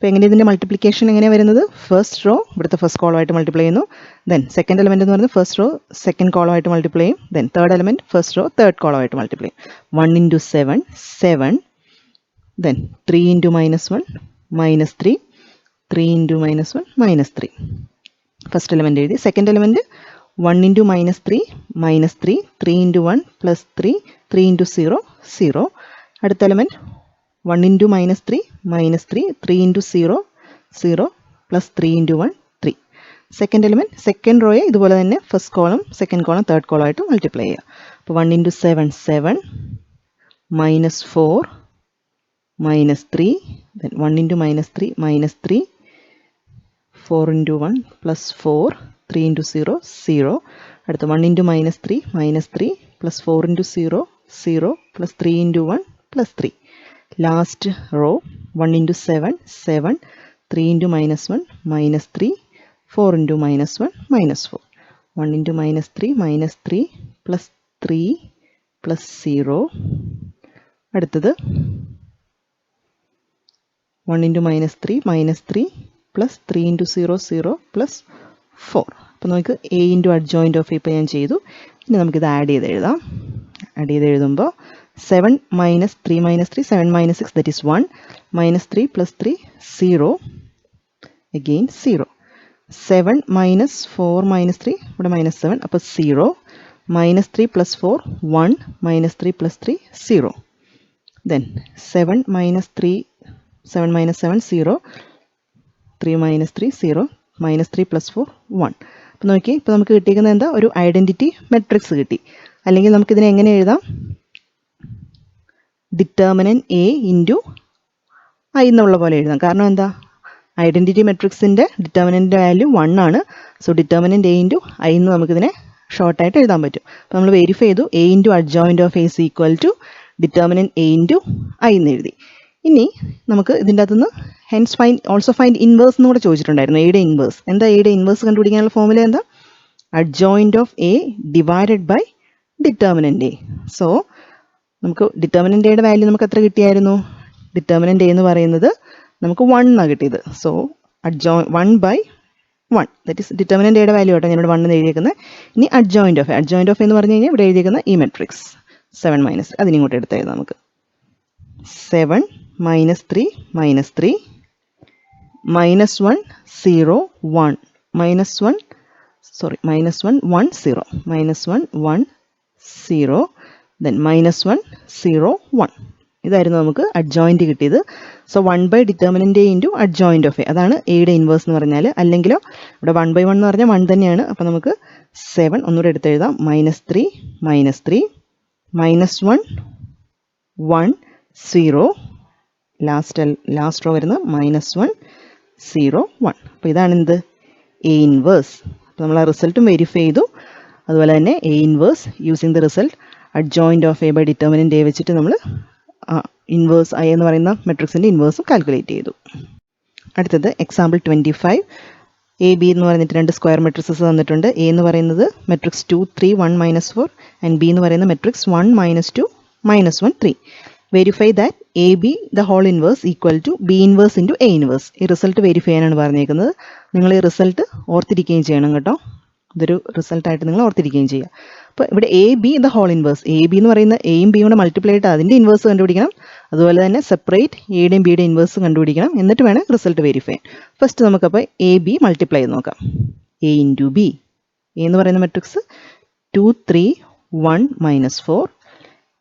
അപ്പോൾ എങ്ങനെ ഇതിൻ്റെ മൾട്ടിപ്ലിക്കേഷൻ എങ്ങനെയാണ് വരുന്നത്? ഫസ്റ്റ് റോ ഇവിടുത്തെ ഫസ്റ്റ് കോളമായിട്ട് മൾട്ടിപ്ലൈ ചെയ്യുന്നു. ദെൻ സെക്കൻഡ് എലമെൻറ്റ് എന്ന് പറയുന്നത് ഫസ്റ്റ് റോ സെക്കൻഡ് കോളമായിട്ട് മൾട്ടിപ്ലൈ ചെയ്യും. Then third element first row third കോളമായിട്ട് മൾട്ടിപ്ലൈ ചെയ്യും. 1 into 7 7. Then 3 into -1 -3. 3 into -1 -3. First element എഴുതി. Second element 1 into -3 -3. 3 into 1 +3. 3 into 0 0. അടുത്ത element 1 into -3 -3. 3 into 0 0 +3 into 1 3. Second element second റോയെ ഇതുപോലെ തന്നെ first column second column third column ആയിട്ട് multiply ചെയ്യുക. അപ്പോൾ 1 into 7 7 -4 -3. then 1 into -3 -3. 4 into 1 +4. 3 into 0 0. അടുത്ത 1 into -3 -3 +4 into 0 0 +3 into 1 +3. Last row 1 into 7 7. 3 into -1 -3. 4 into -1 -4. 1 into -3 -3 +3 +0. അടുത്തത് 1 into -3 -3 +3 into 0 0 +4. അപ്പോൾ നമുക്ക് A into adjoint of A ഇപ്പോൾ ഞാൻ ചെയ്തു. ഇനി നമുക്കിത് ആഡ് ചെയ്ത് എഴുതാം. ആഡ് ചെയ്ത് എഴുതുമ്പോൾ 7 -3 -3 7 -6 that is 1. -3 +3 0. again 0. 7 -4 -3 ഇവിടെ -7 അപ്പോൾ 0. -3 +4 1 -3 +3 0. then 7 -3 7 -7 0. 3 -3 0. -3 +4 1. അപ്പോൾ നോക്കി ഇപ്പോൾ നമുക്ക് കിട്ടിയിരിക്കുന്നത് എന്താ? ഒരു ഐഡൻറ്റിറ്റി മെട്രിക്സ് കിട്ടി. അല്ലെങ്കിൽ നമുക്കിതിനെ എങ്ങനെ എഴുതാം? ഡിറ്റർമിനൻറ്റ് A ഇൻറ്റു I എന്നുള്ള പോലെ എഴുതാം. കാരണം എന്താ? ഐഡൻറ്റിറ്റി മെട്രിക്സിൻ്റെ ഡിറ്റർമിനൻ്റ് വാല്യൂ 1 ആണ്. So determinant A into I എന്ന് നമുക്കിതിനെ ഷോർട്ടായിട്ട് എഴുതാൻ പറ്റും. അപ്പോൾ നമ്മൾ വെരിഫൈ ചെയ്തു. A into adjoint of A is equal to determinant A into I എന്ന് എഴുതി. ഇനി നമുക്ക് ഇതിൻ്റെ അകത്തുനിന്ന് hence find also find inverse എന്ന് കൂടെ ചോദിച്ചിട്ടുണ്ടായിരുന്നു. എയുടെ ഇൻവേഴ്സ് എന്താ? എയുടെ ഇൻവേഴ്സ് കണ്ടുപിടിക്കാനുള്ള ഫോമുല എന്താ? Adjoint of A divided by determinant A. So നമുക്ക് ഡിറ്റർമിനൻറ്റ് എയുടെ വാല്യൂ നമുക്ക് എത്ര കിട്ടിയായിരുന്നു? ഡിറ്റർമിനൻറ്റ് A എന്ന് പറയുന്നത് നമുക്ക് 1 എന്നാണ് കിട്ടിയത്. സോ 1/1 ദറ്റ് ഈസ് ഡിറ്റർമിനൻറ്റ് എയുടെ വാല്യൂ ആട്ടോ ഞാനിവിടെ 1 എന്ന് എഴുതിയിരിക്കുന്നത്. ഇനി അഡ്ജോയിൻറ്റ് ഓഫ് എന്ന് പറഞ്ഞു കഴിഞ്ഞാൽ ഇവിടെ എഴുതിയിരിക്കുന്ന ഈ മെട്രിക്സ് 7 - അതിനിങ്ങോട്ട് എടുത്ത് എഴുതാം നമുക്ക്. 7 -3 -3 -1 0 1 -1 sorry -1 1 0 -1 1 0 then -1 0 1. ഇതായിരുന്നു നമുക്ക് അഡ്ജോയിൻറ്റ് കിട്ടിയത്. So 1 determinant A into adjoint of A അതാണ് എയുടെ ഇൻവേഴ്സ് എന്ന് പറഞ്ഞാൽ. അല്ലെങ്കിലോ ഇവിടെ 1/1 എന്ന് പറഞ്ഞാൽ 1 തന്നെയാണ്. അപ്പോൾ നമുക്ക് 7 ഒന്നുകൂടെ എടുത്ത് എഴുതാം. -3 -3 -1 1 0 ലാസ്റ്റ് റോ വരുന്ന -1 0 1. അപ്പോൾ ഇതാണ് എന്ത്? A inverse. അപ്പോൾ നമ്മൾ ആ റിസൾട്ടും വെരിഫൈ ചെയ്തു. അതുപോലെ തന്നെ A inverse using the result adjoint of A by determinant A വെച്ചിട്ട് നമ്മൾ ഇൻവേഴ്സ് I എന്ന് പറയുന്ന മെട്രിക്സിൻ്റെ ഇൻവേഴ്സും കാൽക്കുലേറ്റ് ചെയ്തു. അടുത്തത് എക്സാമ്പിൾ 25. AB എന്ന് പറഞ്ഞിട്ട് രണ്ട് സ്ക്വയർ മെട്രിക്സസ് തന്നിട്ടുണ്ട്. A എന്ന് പറയുന്നത് മെട്രിക്സ് 2 3 1 -4 ആൻഡ് B എന്ന് പറയുന്ന matrix 1 -2 -1 3. Verify that AB the whole inverse equal to B inverse into A inverse. ഈ റിസൾട്ട് വെരിഫൈ ചെയ്യാനാണ് പറഞ്ഞേക്കുന്നത്. നിങ്ങൾ ഈ റിസൾട്ട് ഓർത്തിരിക്കുകയും ചെയ്യണം കേട്ടോ. ഇതൊരു റിസൾട്ടായിട്ട് നിങ്ങൾ ഓർത്തിരിക്കുകയും ചെയ്യുക. അപ്പോൾ ഇവിടെ AB the whole inverse, AB എന്ന് പറയുന്ന Aയും Bയും കൂടെ മൾട്ടിപ്ലൈ ചെയ്തിട്ട് അതിൻ്റെ ഇൻവേഴ്സ് കണ്ടുപിടിക്കണം. അതുപോലെ തന്നെ സെപ്പറേറ്റ് എയുടെയും ബിയുടെയും ഇൻവേഴ്സ് കണ്ടുപിടിക്കണം. എന്നിട്ട് വേണം റിസൾട്ട് വെരിഫൈ ചെയ്യാൻ. ഫസ്റ്റ് നമുക്കപ്പോൾ AB മൾട്ടിപ്ലൈ ചെയ്ത് നോക്കാം. A into B. A എന്ന് പറയുന്ന മെട്രിക്സ് 2 3 1 -4.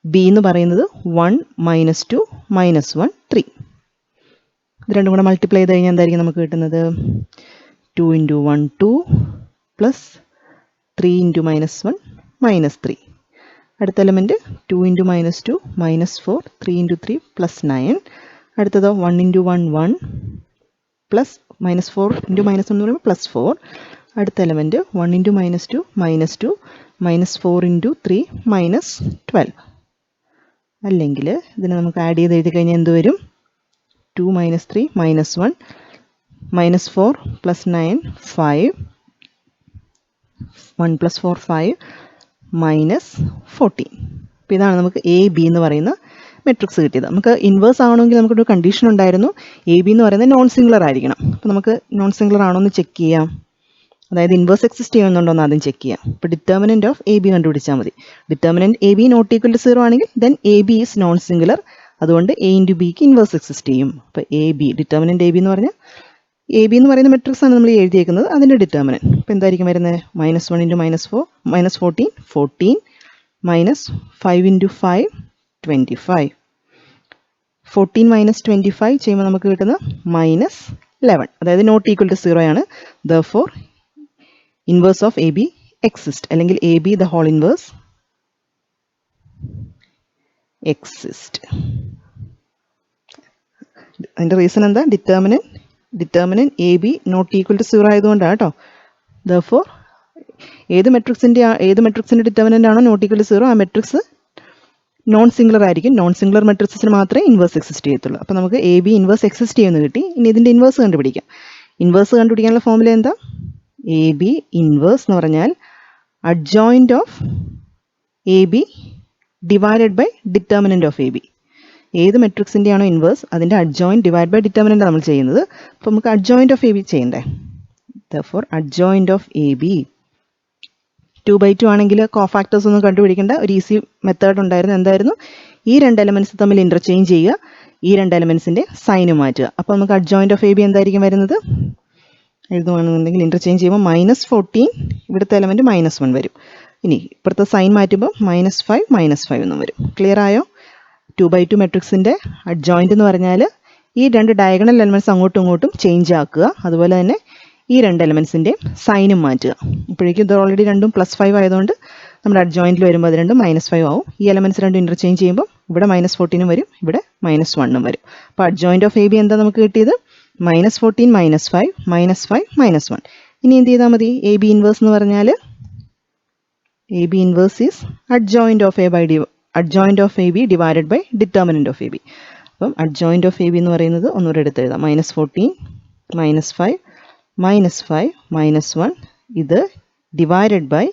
B എന്ന് പറയുന്നത് 1 -2 -1 3. ഇത് രണ്ടും കൂടെ മൾട്ടിപ്ലൈ ചെയ്ത് കഴിഞ്ഞാൽ എന്തായിരിക്കും നമുക്ക് കിട്ടുന്നത്? 2 × 1 2 പ്ലസ് 3 × -1 -3. അടുത്ത എലമെൻറ്റ് 2 × -2 -4 3 × 3 +9. അടുത്തതോ 1 × 1 1 പ്ലസ് -4 × -1 എന്ന് പറയുമ്പോൾ +4. അടുത്ത എലമെൻറ്റ് 1 × -2 -2 -4 × 3 -12. അല്ലെങ്കിൽ ഇതിനെ നമുക്ക് ആഡ് ചെയ്ത് എഴുതി കഴിഞ്ഞാൽ എന്ത് വരും? 2 -3 -1 -4 +9 5 1 + 4 5 -14. അപ്പോൾ ഇതാണ് നമുക്ക് A B എന്ന് പറയുന്ന മെട്രിക്സ് കിട്ടിയത്. നമുക്ക് ഇൻവേഴ്സ് ആവണമെങ്കിൽ നമുക്കൊരു കണ്ടീഷൻ ഉണ്ടായിരുന്നു, എ ബി എന്ന് പറയുന്നത് നോൺ സിംഗുലർ ആയിരിക്കണം. അപ്പോൾ നമുക്ക് നോൺ സിംഗുലർ ആണോ എന്ന് ചെക്ക് ചെയ്യാം. അതായത് ഇൻവേഴ്സ് എക്സിസ്റ്റ് ചെയ്യുന്നുണ്ടോ എന്ന് ആദ്യം ചെക്ക് ചെയ്യാം. ഇപ്പോൾ ഡിറ്റർമിനൻറ്റ് ഓഫ് എ ബി കണ്ടുപിടിച്ചാൽ മതി. Determinant A B not equal to 0 ആണെങ്കിൽ then A B is non singular. അതുകൊണ്ട് എ ഇൻറ്റു ബിക്ക് ഇൻവേഴ്സ് എക്സിസ്റ്റ് ചെയ്യും. അപ്പോൾ A B determinant A B എന്ന് പറഞ്ഞാൽ എ ബി എന്ന് പറയുന്ന മെട്രിക്സ് ആണ് നമ്മൾ എഴുതിയേക്കുന്നത്, അതിൻ്റെ ഡിറ്റർമിനൻറ്റ്. അപ്പോൾ എന്തായിരിക്കും വരുന്നത്? -1 ഇൻറ്റു -14 14 -5 ഇൻറ്റു 5 25. 14 - 25 ചെയ്യുമ്പോൾ നമുക്ക് കിട്ടുന്നത് -11. അതായത് നോട്ട് ഈക്വൽ ടു 0 ആണ്. Therefore inverse of A B exist, അല്ലെങ്കിൽ A B the whole inverse exist. അതിൻ്റെ റീസൺ എന്താ? Determinant A B not equal to 0 ആയതുകൊണ്ടാണ് കേട്ടോ. ദെർഫോർ ഏത് മെട്രിക്സിൻ്റെ ഡിറ്റർമിനൻ്റ് ആണോ നോട്ട് ഈക്വൽ ടു 0, ആ മെട്രിക്സ് നോൺ സിംഗുലർ ആയിരിക്കും. നോൺ സിംഗുലർ മെട്രിക്സിന് മാത്രമേ ഇൻവേഴ്സ് എക്സിസ്റ്റ് ചെയ്യത്തുള്ളൂ. അപ്പോൾ നമുക്ക് എ ബി ഇൻവേഴ്സ് എക്സിസ്റ്റ് ചെയ്യുമെന്ന് കിട്ടി. ഇനി ഇതിൻ്റെ ഇൻവേഴ്സ് കണ്ടുപിടിക്കാം. ഇൻവേഴ്സ് കണ്ടുപിടിക്കാനുള്ള ഫോമുല എന്താ? എ ബി ഇൻവേഴ്സ് എന്ന് പറഞ്ഞാൽ adjoint of A B divided by determinant of A B. ഏത് മെട്രിക്സിൻ്റെ ആണോ ഇൻവേഴ്സ് അതിൻ്റെ അഡ്ജോയിൻറ്റ് ഡിവൈഡ് ബൈ ഡിറ്റർമിനൻ്റ് നമ്മൾ ചെയ്യുന്നത്. അപ്പോൾ നമുക്ക് അഡ്ജോയിൻറ്റ് ഓഫ് എ ബി ചെയ്യണ്ടേ. Therefore adjoint of A B 2/2 ആണെങ്കിൽ കോഫാക്ടേഴ്സ് ഒന്നും കണ്ടുപിടിക്കേണ്ട, ഒരു ഈസി മെത്തേഡ് ഉണ്ടായിരുന്നു. എന്തായിരുന്നു? ഈ രണ്ട് എലമെൻറ്റ്സ് തമ്മിൽ ഇൻ്റർചേഞ്ച് ചെയ്യുക, ഈ രണ്ട് എലമെൻറ്റ്സിൻ്റെ സൈന് മാറ്റുക. അപ്പോൾ നമുക്ക് അഡ്ജോയിൻറ്റ് ഓഫ് എ ബി എന്തായിരിക്കും വരുന്നത്? എഴുതുകയാണെന്നുണ്ടെങ്കിൽ ഇൻ്റർചേഞ്ച് ചെയ്യുമ്പോൾ -14, ഇവിടുത്തെ എലമെൻറ്റ് -1 വരും. ഇനി ഇപ്പുറത്തെ സൈൻ മാറ്റുമ്പോൾ -5 -5 എന്നും വരും. ക്ലിയർ ആയോ? 2/2 മെട്രിക്സിൻ്റെ അഡ്ജോയിൻറ്റ് എന്ന് പറഞ്ഞാൽ ഈ രണ്ട് ഡയഗണൽ എലമെൻറ്റ്സ് അങ്ങോട്ടും ഇങ്ങോട്ടും ചേഞ്ച് ആക്കുക, അതുപോലെ തന്നെ ഈ രണ്ട് എലമെൻറ്റ്സിൻ്റെ സൈനും മാറ്റുക. ഇപ്പോഴേക്കും ഇത് ഓൾറെഡി രണ്ടും +5 ആയതുകൊണ്ട് നമ്മുടെ അഡ്ജോയിൻറ്റിൽ വരുമ്പോൾ അത് രണ്ടും -5 ആവും. ഈ എലമെൻറ്റ്സ് രണ്ടും ഇൻ്റർചേഞ്ച് ചെയ്യുമ്പോൾ ഇവിടെ -14 വരും, ഇവിടെ -1 വരും. അപ്പോൾ അഡ്ജോയിൻറ്റ് ഓഫ് എ ബി എന്താ നമുക്ക് കിട്ടിയത്? -14 -5 -5 -1. ഇനി എന്ത് ചെയ്താൽ മതി? എ ബി ഇൻവേഴ്സ് എന്ന് പറഞ്ഞാൽ A B inverse is adjoint of A B divided by determinant of A B. അപ്പം അഡ്ജോയിൻറ്റ് ഓഫ് എ ബി എന്ന് പറയുന്നത് ഒന്നുകൂടെ എടുത്ത് എഴുതാം. -14 -5 -5 -1 ഇത് divided by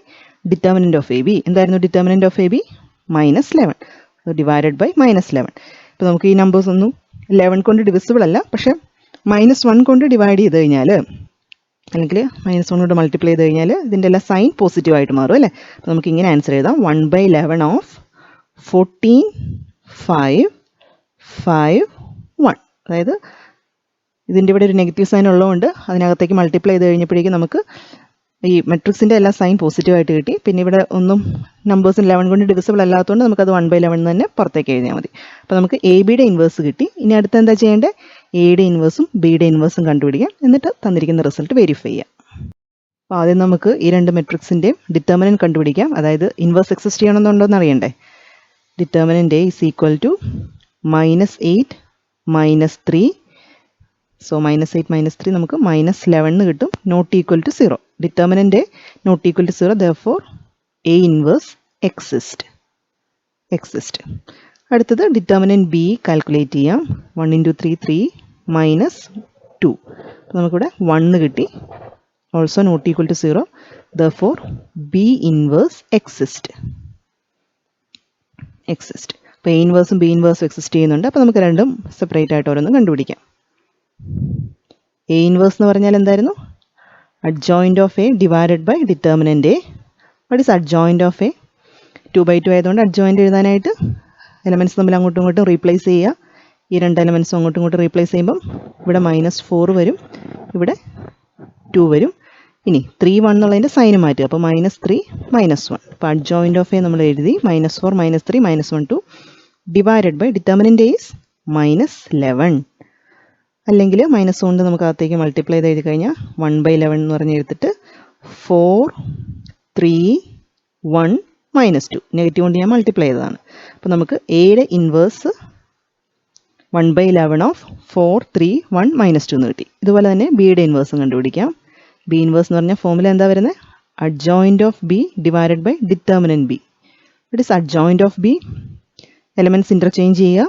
determinant of A B. എന്തായിരുന്നു determinant of A B? -11. Divided by -11. ഇപ്പോൾ നമുക്ക് ഈ നമ്പേഴ്സ് ഒന്നും 11 കൊണ്ട് ഡിവിസിബിൾ അല്ല, പക്ഷേ -1 കൊണ്ട് ഡിവൈഡ് ചെയ്ത് കഴിഞ്ഞാൽ, അല്ലെങ്കിൽ -1 കൊണ്ട് മൾട്ടിപ്ലൈ ചെയ്ത് കഴിഞ്ഞാൽ ഇതിൻ്റെ എല്ലാം സൈൻ പോസിറ്റീവായിട്ട് മാറും അല്ലേ. അപ്പോൾ നമുക്ക് ഇങ്ങനെ ആൻസർ എഴുതാം: 1/11 ഓഫ് 14 5 5 1. അതായത് ഇതിൻ്റെ ഇവിടെ ഒരു നെഗറ്റീവ് സൈൻ ഉള്ളതുകൊണ്ട് അതിനകത്തേക്ക് മൾട്ടിപ്ലൈ ചെയ്ത് കഴിഞ്ഞപ്പോഴേക്കും നമുക്ക് ഈ മെട്രിക്സിൻ്റെ എല്ലാ സൈൻ പോസിറ്റീവായിട്ട് കിട്ടി. പിന്നെ ഇവിടെ ഒന്നും നമ്പേഴ്സിന് 11 കൊണ്ട് ഡിവിസിബിൾ അല്ലാത്തതുകൊണ്ട് നമുക്കത് 1/11 തന്നെ പുറത്തേക്ക് എഴുതിയാൽ മതി. അപ്പോൾ നമുക്ക് എ ബിയുടെ ഇൻവേഴ്സ് കിട്ടി. ഇനി അടുത്ത് എന്താ ചെയ്യേണ്ടത്? എയുടെ ഇൻവേഴ്സും ബിയുടെ ഇൻവേഴ്സും കണ്ടുപിടിക്കാം, എന്നിട്ട് തന്നിരിക്കുന്ന റിസൾട്ട് വെരിഫൈ ചെയ്യാം. അപ്പോൾ ആദ്യം നമുക്ക് ഈ രണ്ട് മെട്രിക്സിൻ്റെയും ഡിറ്റർമിനൻറ്റ് കണ്ടുപിടിക്കാം. അതായത് ഇൻവേഴ്സ് എക്സിസ്റ്റ് ചെയ്യണമെന്നുണ്ടോ എന്ന് അറിയണ്ടേ. Determinant A is equal to -8 -3. So -8 -3 നമുക്ക് -11 കിട്ടും, not equal to 0. Determinant not equal to 0, therefore A inverse exist. അടുത്തത് ഡിറ്റർമിനൻറ്റ് ബി കാൽക്കുലേറ്റ് ചെയ്യാം. 1 × 3 3 -2. നമുക്കിവിടെ 1 കിട്ടി, also not equal to 0. Therefore B inverse exist. അപ്പോൾ എ ഇൻവേഴ്സും ബി ഇൻവേഴ്സും എക്സിസ്റ്റ് ചെയ്യുന്നുണ്ട്. അപ്പോൾ നമുക്ക് രണ്ടും സെപ്പറേറ്റ് ആയിട്ട് ഓരോന്നും കണ്ടുപിടിക്കാം. എ ഇൻവേഴ്സ് എന്ന് പറഞ്ഞാൽ എന്തായിരുന്നു? Adjoint of A divided by determinant A. What is adjoint of A? 2/2 ആയതുകൊണ്ട് അഡ്ജോയിൻറ്റ് എഴുതാനായിട്ട് എലമെൻറ്റ്സ് തമ്മിൽ അങ്ങോട്ടും ഇങ്ങോട്ടും റീപ്ലേസ് ചെയ്യുക. ഈ രണ്ട് എലമെൻറ്റ്സും അങ്ങോട്ടും ഇങ്ങോട്ടും റീപ്ലേസ് ചെയ്യുമ്പം ഇവിടെ -4 വരും, ഇവിടെ 2 വരും. ഇനി 3 1 എന്നുള്ളതിൻ്റെ സൈന് മാറ്റുക. അപ്പോൾ -3 -1. അപ്പോൾ അഡ്ജോയിൻറ്റ് ഓഫ് എ നമ്മൾ എഴുതി -4 -3 -1 2 divided by determinant A is -11. അല്ലെങ്കിൽ -1 കൊണ്ട് നമുക്ക് അകത്തേക്ക് മൾട്ടിപ്ലൈ ചെയ്ത് എഴുതി കഴിഞ്ഞാൽ 1/11 എന്ന് പറഞ്ഞ് എടുത്തിട്ട് 4 3 1 -2 നെഗറ്റീവ് കൊണ്ട് ഞാൻ മൾട്ടിപ്ലൈ ചെയ്തതാണ്. അപ്പോൾ നമുക്ക് എയുടെ ഇൻവേഴ്സ് 1/11 ഓഫ് 4 3 1 -2 എന്ന് കിട്ടി. ഇതുപോലെ തന്നെ ബിയുടെ ഇൻവേഴ്സും കണ്ടുപിടിക്കാം. ബി ഇൻവേഴ്സ് എന്ന് പറഞ്ഞാൽ ഫോമുല എന്താ വരുന്നത്? Adjoint of B divided by determinant B. It is adjoint of B. Elements interchange ചെയ്യുക,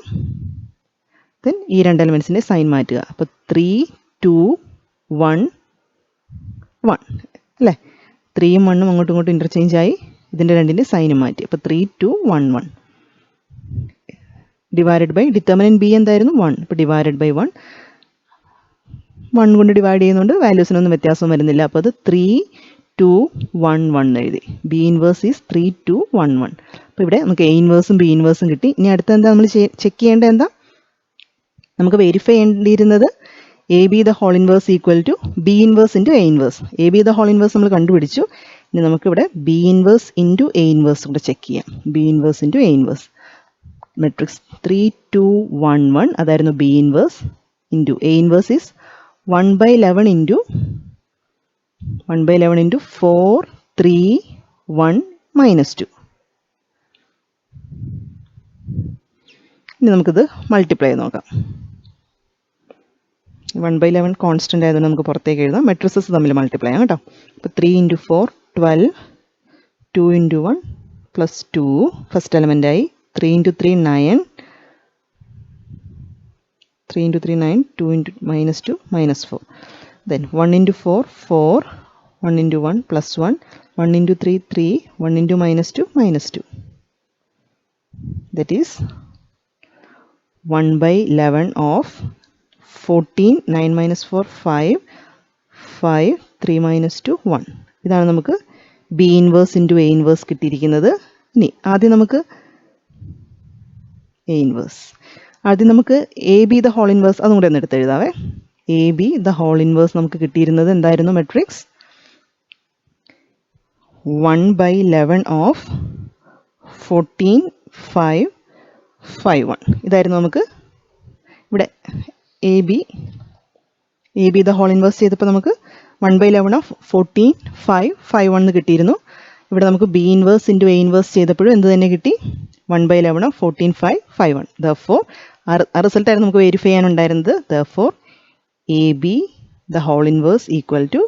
ദെൻ ഈ രണ്ട് എലമെൻറ്റ്സിൻ്റെ സൈൻ മാറ്റുക. അപ്പോൾ 3 2 1 1 അല്ലേ. 3യും 1ഉം അങ്ങോട്ടും ഇങ്ങോട്ടും ഇൻ്റർചേഞ്ച് ആയി, ഇതിൻ്റെ രണ്ടിൻ്റെ സൈനും മാറ്റി. അപ്പോൾ 3 2 1 1. ഡിവൈഡഡ് ബൈ ഡിറ്റർമിനൻറ്റ് ബി എന്തായിരുന്നു 1. അപ്പോൾ ഡിവൈഡഡ് ബൈ 1 കൊണ്ട് ഡിവൈഡ് ചെയ്യുന്നതുകൊണ്ട് വാല്യൂസിനൊന്നും വ്യത്യാസം വരുന്നില്ല. അപ്പോൾ അത് 3 2 1 1 എഴുതി. B inverse is 3 2 1 1. അപ്പോൾ ഇവിടെ നമുക്ക് എ ഇൻവേഴ്സും ബി ഇൻവേഴ്സും കിട്ടി. ഇനി അടുത്ത എന്താ നമ്മൾ ചെക്ക് ചെയ്യേണ്ടത് എന്താ? നമുക്ക് വെരിഫൈ ചെയ്യേണ്ടിയിരുന്നത് A B the whole inverse equal to B inverse into A inverse. A B the whole inverse നമ്മൾ കണ്ടുപിടിച്ചു. ഇനി നമുക്കിവിടെ B inverse into A inverse കൂടെ ചെക്ക് ചെയ്യാം. B inverse into A inverse. Matrix 3 2 1 1 അതായിരുന്നു B inverse into A inverse is 1/11 into 4 3 1 -2. ഇനി നമുക്കിത് multiply ചെയ്ത് നോക്കാം. 1/11 കോൺസ്റ്റൻ്റ് ആയതുകൊണ്ട് നമുക്ക് പുറത്തേക്ക് എഴുതാം. മെട്രിസസ് തമ്മിൽ മൾട്ടിപ്ലൈ ചെയ്യാം കേട്ടോ. അപ്പോൾ 3 × 4 12 2 × 1 +2 first എലമെൻ്റായി. 3 × 3 9 3 × 3 9 2 × -2 -4. Then 1 × 4 4 1 × 1 +1 1 × 3 3 1 × -2 -2. That is 1/11 of 14 9 - 4 5 5 3 -2 1. ഇതാണ് നമുക്ക് B inverse into A inverse കിട്ടിയിരിക്കുന്നത്. ഇനി ആദ്യം നമുക്ക് എ ഇൻവേഴ്സ്. ആദ്യം നമുക്ക് A B the whole inverse അതും കൂടെ ഒന്ന് എടുത്ത് എഴുതാവേ. A B the whole inverse നമുക്ക് കിട്ടിയിരുന്നത് എന്തായിരുന്നു? മെട്രിക്സ് 1/11 ഓഫ് 14 5 5 1 ഇതായിരുന്നു നമുക്ക് ഇവിടെ A B the whole inverse ചെയ്തപ്പോൾ നമുക്ക് 1/11 ഓഫ് 14 5 5 1 കിട്ടിയിരുന്നു. ഇവിടെ നമുക്ക് B inverse into A inverse ചെയ്തപ്പോഴും എന്ത് തന്നെ കിട്ടി? 1/11 ഓഫ് 14 5 5 1. ദെർഫോർ ആ റിസൾട്ടായിരുന്നു നമുക്ക് വെരിഫൈ ചെയ്യാനുണ്ടായിരുന്നത്. Therefore A B the whole inverse equal to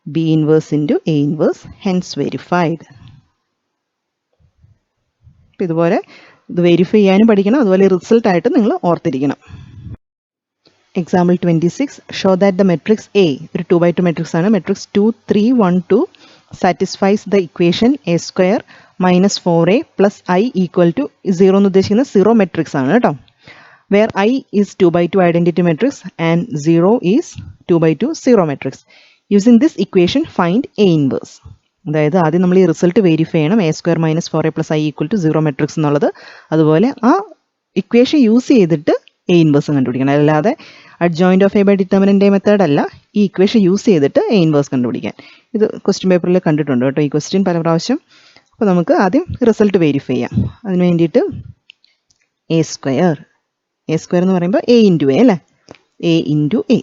B inverse into A inverse, hence verified. അപ്പം ഇതുപോലെ ഇത് വെരിഫൈ ചെയ്യാനും പഠിക്കണം, അതുപോലെ റിസൾട്ടായിട്ട് നിങ്ങൾ ഓർത്തിരിക്കണം. Example 26. Show that the matrix A ഒരു 2/2 മെട്രിക്സ് ആണ്. Matrix 2 3 1 2 satisfies the equation A square minus 4a plus I equal to 0 എന്ന് ഉദ്ദേശിക്കുന്നത് 0 മെട്രിക്സ് ആണ് കേട്ടോ. Where I is 2/2 identity matrix and 0 is 2/2 0 matrix. Using this equation find A inverse. അതായത് ആദ്യം നമ്മൾ ഈ റിസൾട്ട് വെരിഫൈ ചെയ്യണം. A square minus 4a plus I equal to 0 matrix എന്നുള്ളത്. അതുപോലെ ആ ഇക്വേഷൻ യൂസ് ചെയ്തിട്ട് എ ഇൻവേഴ്സ് കണ്ടുപിടിക്കണം. അല്ലാതെ adjoint of a by determinant a method അല്ല, ഈ ഇക്വേഷൻ യൂസ് ചെയ്തിട്ട് എ ഇൻവേഴ്സ് കണ്ടുപിടിക്കാൻ. ഇത് ക്വസ്റ്റ്യൻ പേപ്പറിൽ കണ്ടിട്ടുണ്ട് കേട്ടോ, ഈ ക്വസ്റ്റ്യൻ പല പ്രാവശ്യം. അപ്പോൾ നമുക്ക് ആദ്യം റിസൾട്ട് വെരിഫൈ ചെയ്യാം. അതിന് വേണ്ടിയിട്ട് എ സ്ക്വയർ എന്ന് പറയുമ്പോൾ എ ഇൻറ്റു എ അല്ലേ. എ ഇൻറ്റു എ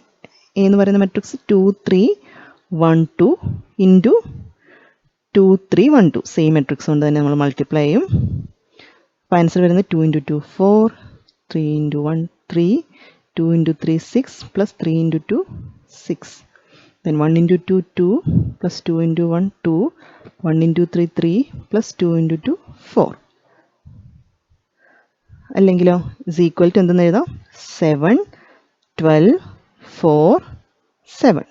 എന്ന് പറയുന്ന മെട്രിക്സ് 2 3 1 2 ഇൻറ്റു 2 3 1 2 സെയിം മെട്രിക്സ് കൊണ്ട് തന്നെ നമ്മൾ മൾട്ടിപ്ലൈ ചെയ്യും. അപ്പോൾ ആൻസർ വരുന്നത് 2 × 2 4 3 × 1 3 2 × 3 6 plus 3 × 2 6. Then 1 × 2 2 plus 2 × 1 2 1 × 3 3 plus 2 × 2 4. അല്ലെങ്കിലോ is equal to എന്തെന്ന് എഴുതാം? 7 12 4 7.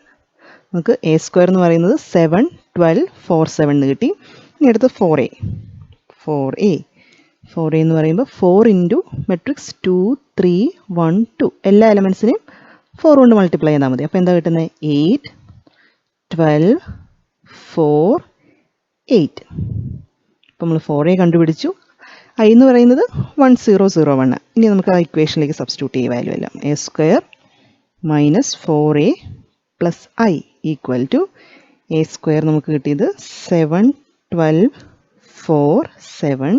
നമുക്ക് എ സ്ക്വയർ എന്ന് പറയുന്നത് 7 12 4 7 എന്ന് കിട്ടി. ഇനി അടുത്ത് 4a എന്ന് പറയുമ്പോൾ 4 ഇൻറ്റു മെട്രിക്സ് 2 3 1 2 എല്ലാ എലമെൻസിനെയും 4 കൊണ്ട് മൾട്ടിപ്ലൈ ചെയ്താൽ മതി. അപ്പോൾ എന്താ കിട്ടുന്നത്? 8 12 4 8. അപ്പോൾ നമ്മൾ 4a കണ്ടുപിടിച്ചു. ഐ എന്ന് പറയുന്നത് 1001. ഇനി നമുക്ക് ആ ഇക്വേഷനിലേക്ക് സബ്സ്റ്റിറ്റ്യൂട്ട് ചെയ്യുക വാല്യൂ എല്ലാം. A square minus 4a plus I equal to A square നമുക്ക് കിട്ടിയത് 7 12 4 7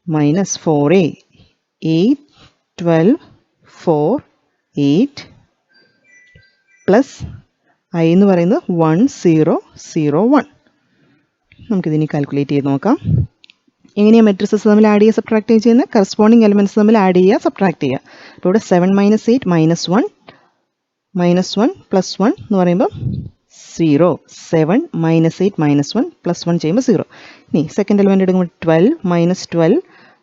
minus 4a 8 12 4 8 പ്ലസ് ഐ എന്ന് പറയുന്നത് 1001. നമുക്കിതിനി കാൽക്കുലേറ്റ് ചെയ്ത് നോക്കാം. എങ്ങനെയാണ് മെട്രിസസ് തമ്മിൽ ആഡ് ചെയ്യുക സബ്ട്രാക്ട് ചെയ്യുന്നത്? കറസ്പോണ്ടിങ് എലമെൻറ്റ്സ് തമ്മിൽ ആഡ് ചെയ്യുക സബ്ട്രാക്ട് ചെയ്യുക. അപ്പോൾ ഇവിടെ 7 - 8 -1 പ്ലസ് 1 എന്ന് പറയുമ്പോൾ 0. 7 - 8 -1 പ്ലസ് 1 ചെയ്യുമ്പോൾ 0. ഇനി സെക്കൻഡ് എലമെൻറ്റ് എടുക്കുമ്പോൾ 12 - 12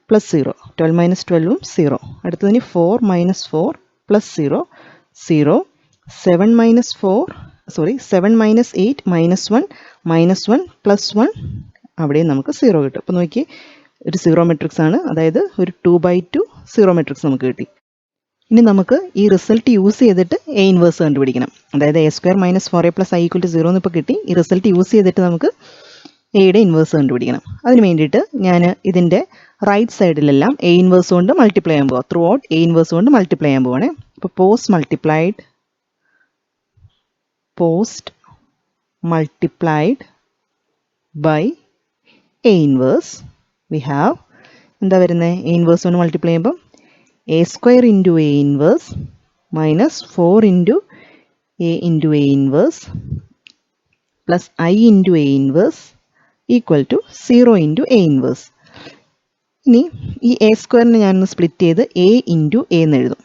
പ്ലസ് 0. 12 - 12ഉം 0. അടുത്തതിന് 4 - 4 പ്ലസ് 0 0. 7 - 8 -1 -1 പ്ലസ് 1 അവിടെയും നമുക്ക് 0 കിട്ടും. അപ്പോൾ നോക്കി ഒരു സീറോ മെട്രിക്സ് ആണ്, അതായത് ഒരു 2/2 സീറോ മെട്രിക്സ് നമുക്ക് കിട്ടി. ഇനി നമുക്ക് ഈ റിസൾട്ട് യൂസ് ചെയ്തിട്ട് എ ഇൻവേഴ്സ് കണ്ടുപിടിക്കണം. അതായത് A² - 4A + I = 0 എന്ന് ഇപ്പോൾ കിട്ടി. ഈ റിസൾട്ട് യൂസ് ചെയ്തിട്ട് നമുക്ക് എയുടെ ഇൻവേഴ്സ് കണ്ടുപിടിക്കണം. അതിന് വേണ്ടിയിട്ട് ഞാൻ ഇതിൻ്റെ റൈറ്റ് സൈഡിലെല്ലാം എ ഇൻവേഴ്സ് കൊണ്ട് മൾട്ടിപ്ലൈ ചെയ്യാൻ പോവാം. ത്രൂ ഔട്ട് എ ഇൻവേഴ്സ് കൊണ്ട് മൾട്ടിപ്ലൈ ചെയ്യാൻ പോവാണേ. അപ്പോൾ post multiplied by A inverse we have എന്താ വരുന്നത്? എ ഇൻവേഴ്സ് കൊണ്ട് മൾട്ടിപ്ലൈ ചെയ്യുമ്പം A² × A inverse -4 × A × A inverse plus I × A inverse equal to 0 × A inverse. ഇനി ഈ A² ഞാനൊന്ന് സ്പ്ലിറ്റ് ചെയ്ത് A × A എന്ന് എഴുതും.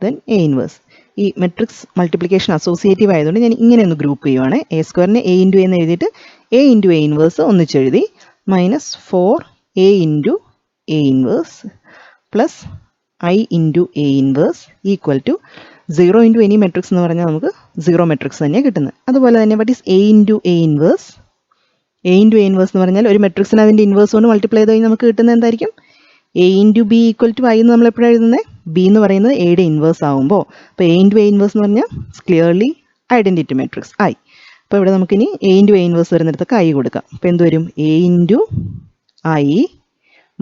Then A inverse. ഈ മെട്രിക്സ് മൾട്ടിപ്ലിക്കേഷൻ അസോസിയേറ്റീവ് ആയതുകൊണ്ട് ഞാൻ ഇങ്ങനെ ഒന്ന് ഗ്രൂപ്പ് ചെയ്യുവാണ്. A² A × A എന്ന് എഴുതിയിട്ട് A × A ഇൻവേഴ്സ് ഒന്നിച്ചെഴുതി -4A × A inverse plus I × A inverse equal to 0 × any matrix എന്ന് പറഞ്ഞാൽ നമുക്ക് 0 മെട്രിക്സ് തന്നെയാണ് കിട്ടുന്നത്. അതുപോലെ തന്നെ what is A × A inverse? A × A inverse എന്ന് പറഞ്ഞാൽ ഒരു മെട്രിക്സിന് അതിൻ്റെ ഇൻവേഴ്സ് കൊണ്ട് മൾട്ടിപ്ലൈ ചെയ്ത് കഴിഞ്ഞാൽ നമുക്ക് കിട്ടുന്നത് എന്തായിരിക്കും? A × B = I എന്ന് നമ്മൾ എപ്പോഴാണ് എഴുതുന്നത്? B എന്ന് പറയുന്നത് എയുടെ ഇൻവേഴ്സ് ആകുമ്പോൾ, അപ്പോൾ A × A ഇൻവേഴ്സ് എന്ന് പറഞ്ഞാൽ ക്ലിയർലി ഐഡൻറ്റിറ്റി മെട്രിക്സ് I. അപ്പോൾ ഇവിടെ നമുക്കിനി A × A ഇൻവേഴ്സ് വരുന്നിടത്തൊക്കെ I കൊടുക്കാം. അപ്പോൾ എന്ത് വരും? A × I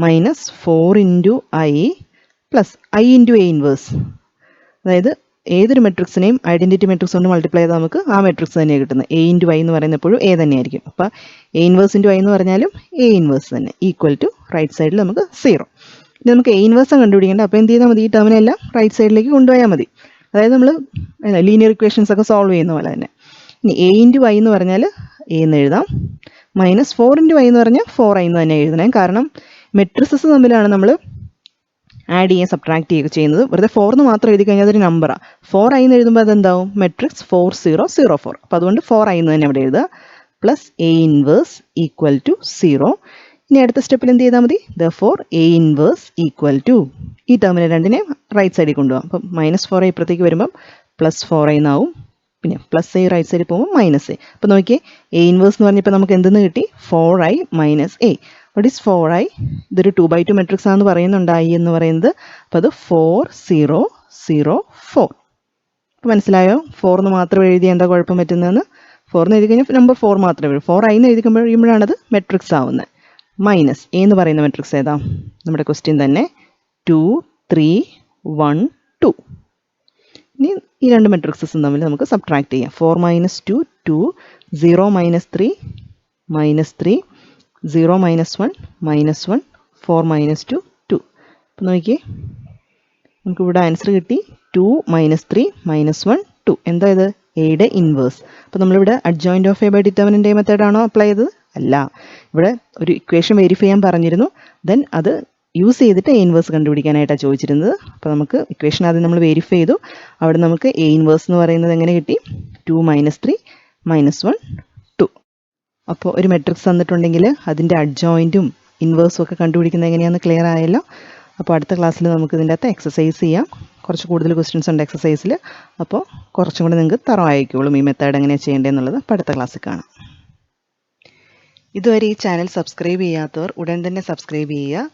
-4 × I plus I × A inverse. അതായത് ഏതൊരു മെട്രിക്സിനെയും ഐഡൻറ്റിറ്റി മെട്രിക്സ് കൊണ്ട് മൾട്ടിപ്ലൈ ചെയ്താൽ നമുക്ക് ആ മെട്രിക്സ് തന്നെയാണ് കിട്ടുന്നത്. A × I എന്ന് പറയുന്നത് എപ്പോഴും A തന്നെയായിരിക്കും. അപ്പോൾ A ഇൻവേഴ്സ് × I എന്ന് പറഞ്ഞാലും A ഇൻവേഴ്സ് തന്നെ ഈക്വൽ ടു റൈറ്റ് സൈഡിൽ നമുക്ക് 0. ഇനി നമുക്ക് A ഇൻവേഴ്സ് കണ്ടുപിടിക്കേണ്ട. അപ്പോൾ എന്ത് ചെയ്താൽ മതി? ഈ ടേമിനെല്ലാം റൈറ്റ് സൈഡിലേക്ക് കൊണ്ടുപോയാൽ മതി. അതായത് നമ്മൾ ലീനിയർ ഇക്വേഷൻസ് ഒക്കെ സോൾവ് ചെയ്യുന്ന പോലെ തന്നെ. ഇനി A × I എന്ന് പറഞ്ഞാൽ A എന്ന് എഴുതാം. -4 × I എന്ന് പറഞ്ഞാൽ 4I എന്ന് തന്നെ എഴുതണം. കാരണം മെട്രിസസ് തമ്മിലാണ് നമ്മൾ ആഡ് ചെയ്യുകയും സബ്ട്രാക്ട് ചെയ്യുകയൊക്കെ ചെയ്യുന്നത്. വെറുതെ 4 എന്ന് മാത്രം എഴുതി കഴിഞ്ഞാൽ അതൊരു നമ്പറാണ്. 4I എന്ന് എഴുതുമ്പോൾ അതെന്താവും? മെട്രിക്സ് 4004. അപ്പോൾ അതുകൊണ്ട് 4I എന്ന് തന്നെ അവിടെ എഴുതുക. Plus A inverse equal to 0. ഇനി അടുത്ത സ്റ്റെപ്പിൽ എന്ത് ചെയ്താൽ മതി? Therefore A inverse equal to ഈ ടേമിനെ രണ്ടിനെ റൈറ്റ് സൈഡിൽ കൊണ്ടുപോകാം. അപ്പം -4I ഇപ്പുറത്തേക്ക് വരുമ്പം +4I എന്നാവും. പിന്നെ പ്ലസ് A റൈറ്റ് സൈഡിൽ പോകുമ്പോൾ -A. അപ്പോൾ നോക്കിയേ, A ഇൻവേഴ്സ് എന്ന് പറഞ്ഞപ്പോൾ നമുക്ക് എന്തെന്ന് കിട്ടി? 4I - A. What is 4I? ഇതൊരു 2/2 മെട്രിക്സ് ആണെന്ന് പറയുന്നുണ്ട് I എന്ന് പറയുന്നത്. അപ്പോൾ അത് 4004. അപ്പോൾ മനസ്സിലായോ? 4 എന്ന് മാത്രം എഴുതിയാൽ എന്താ കുഴപ്പം പറ്റുന്നതെന്ന്? 4 എന്ന് എഴുതി കഴിഞ്ഞാൽ നമ്പർ 4 മാത്രമേ വരൂ. 4I എന്ന് എഴുതി കഴിയുമ്പോഴാണ് അത് മെട്രിക്സ് ആവുന്നത്. A എന്ന് പറയുന്ന മെട്രിക്സ് ഏതാ? നമ്മുടെ ക്വസ്റ്റ്യൻ തന്നെ 2 3 1 2. ഇനി ഈ രണ്ട് മെട്രിക്സസും തമ്മിൽ നമുക്ക് സബ്ട്രാക്ട് ചെയ്യാം. 4 - 2 2, 0 - 3 -3, 0 - 1 -1, 4 - 2 2. അപ്പോൾ നോക്കിയേ, നമുക്കിവിടെ ആൻസർ കിട്ടി 2 - 3 -1 2. എന്താ ഇത്? എയുടെ ഇൻവേഴ്സ്. അപ്പോൾ നമ്മളിവിടെ adjoint of A by determinant മെത്തേഡാണോ അപ്ലൈ ചെയ്തത്? അല്ല. ഇവിടെ ഒരു ഇക്വേഷൻ വെരിഫൈ ചെയ്യാൻ പറഞ്ഞിരുന്നു. ദെൻ അത് യൂസ് ചെയ്തിട്ട് എ ഇൻവേഴ്സ് കണ്ടുപിടിക്കാനായിട്ടാണ് ചോദിച്ചിരുന്നത്. അപ്പോൾ നമുക്ക് ഇക്വേഷൻ ആദ്യം നമ്മൾ വെരിഫൈ ചെയ്തു. അവിടെ നമുക്ക് എ ഇൻവേഴ്സ് എന്ന് പറയുന്നത് എങ്ങനെ കിട്ടി? 2 - 3 -1 2. അപ്പോൾ ഒരു മെട്രിക്സ് തന്നിട്ടുണ്ടെങ്കിൽ അതിൻ്റെ അഡ്ജോയിൻറ്റും ഇൻവേഴ്സും ഒക്കെ കണ്ടുപിടിക്കുന്നത് എങ്ങനെയാണെന്ന് ക്ലിയർ ആയല്ലോ. അപ്പോൾ അടുത്ത ക്ലാസ്സിൽ നമുക്ക് ഇതിൻ്റെ അകത്ത് എക്സസൈസ് ചെയ്യാം. കുറച്ച് കൂടുതൽ ക്വസ്റ്റ്യൻസ് ഉണ്ട് എക്സസൈസിൽ. അപ്പോൾ കുറച്ചും കൂടി നിങ്ങൾക്ക് തറവായിക്കോളും ഈ മെത്തേഡ് എങ്ങനെയാണ് ചെയ്യേണ്ടതെന്നുള്ളത്. അപ്പോൾ അടുത്ത ക്ലാസ്സിൽ കാണാം. ഇതുവരെ ഈ ചാനൽ സബ്സ്ക്രൈബ് ചെയ്യാത്തവർ ഉടൻ തന്നെ സബ്സ്ക്രൈബ് ചെയ്യുക.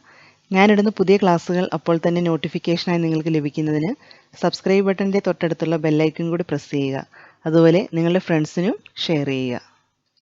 ഞാനിടുന്ന പുതിയ ക്ലാസ്സുകൾ അപ്പോൾ തന്നെ നോട്ടിഫിക്കേഷനായി നിങ്ങൾക്ക് ലഭിക്കുന്നതിന് സബ്സ്ക്രൈബ് ബട്ടൻ്റെ തൊട്ടടുത്തുള്ള ബെല്ലൈക്കൺ കൂടി പ്രസ് ചെയ്യുക. അതുപോലെ നിങ്ങളുടെ ഫ്രണ്ട്സിനും ഷെയർ ചെയ്യുക.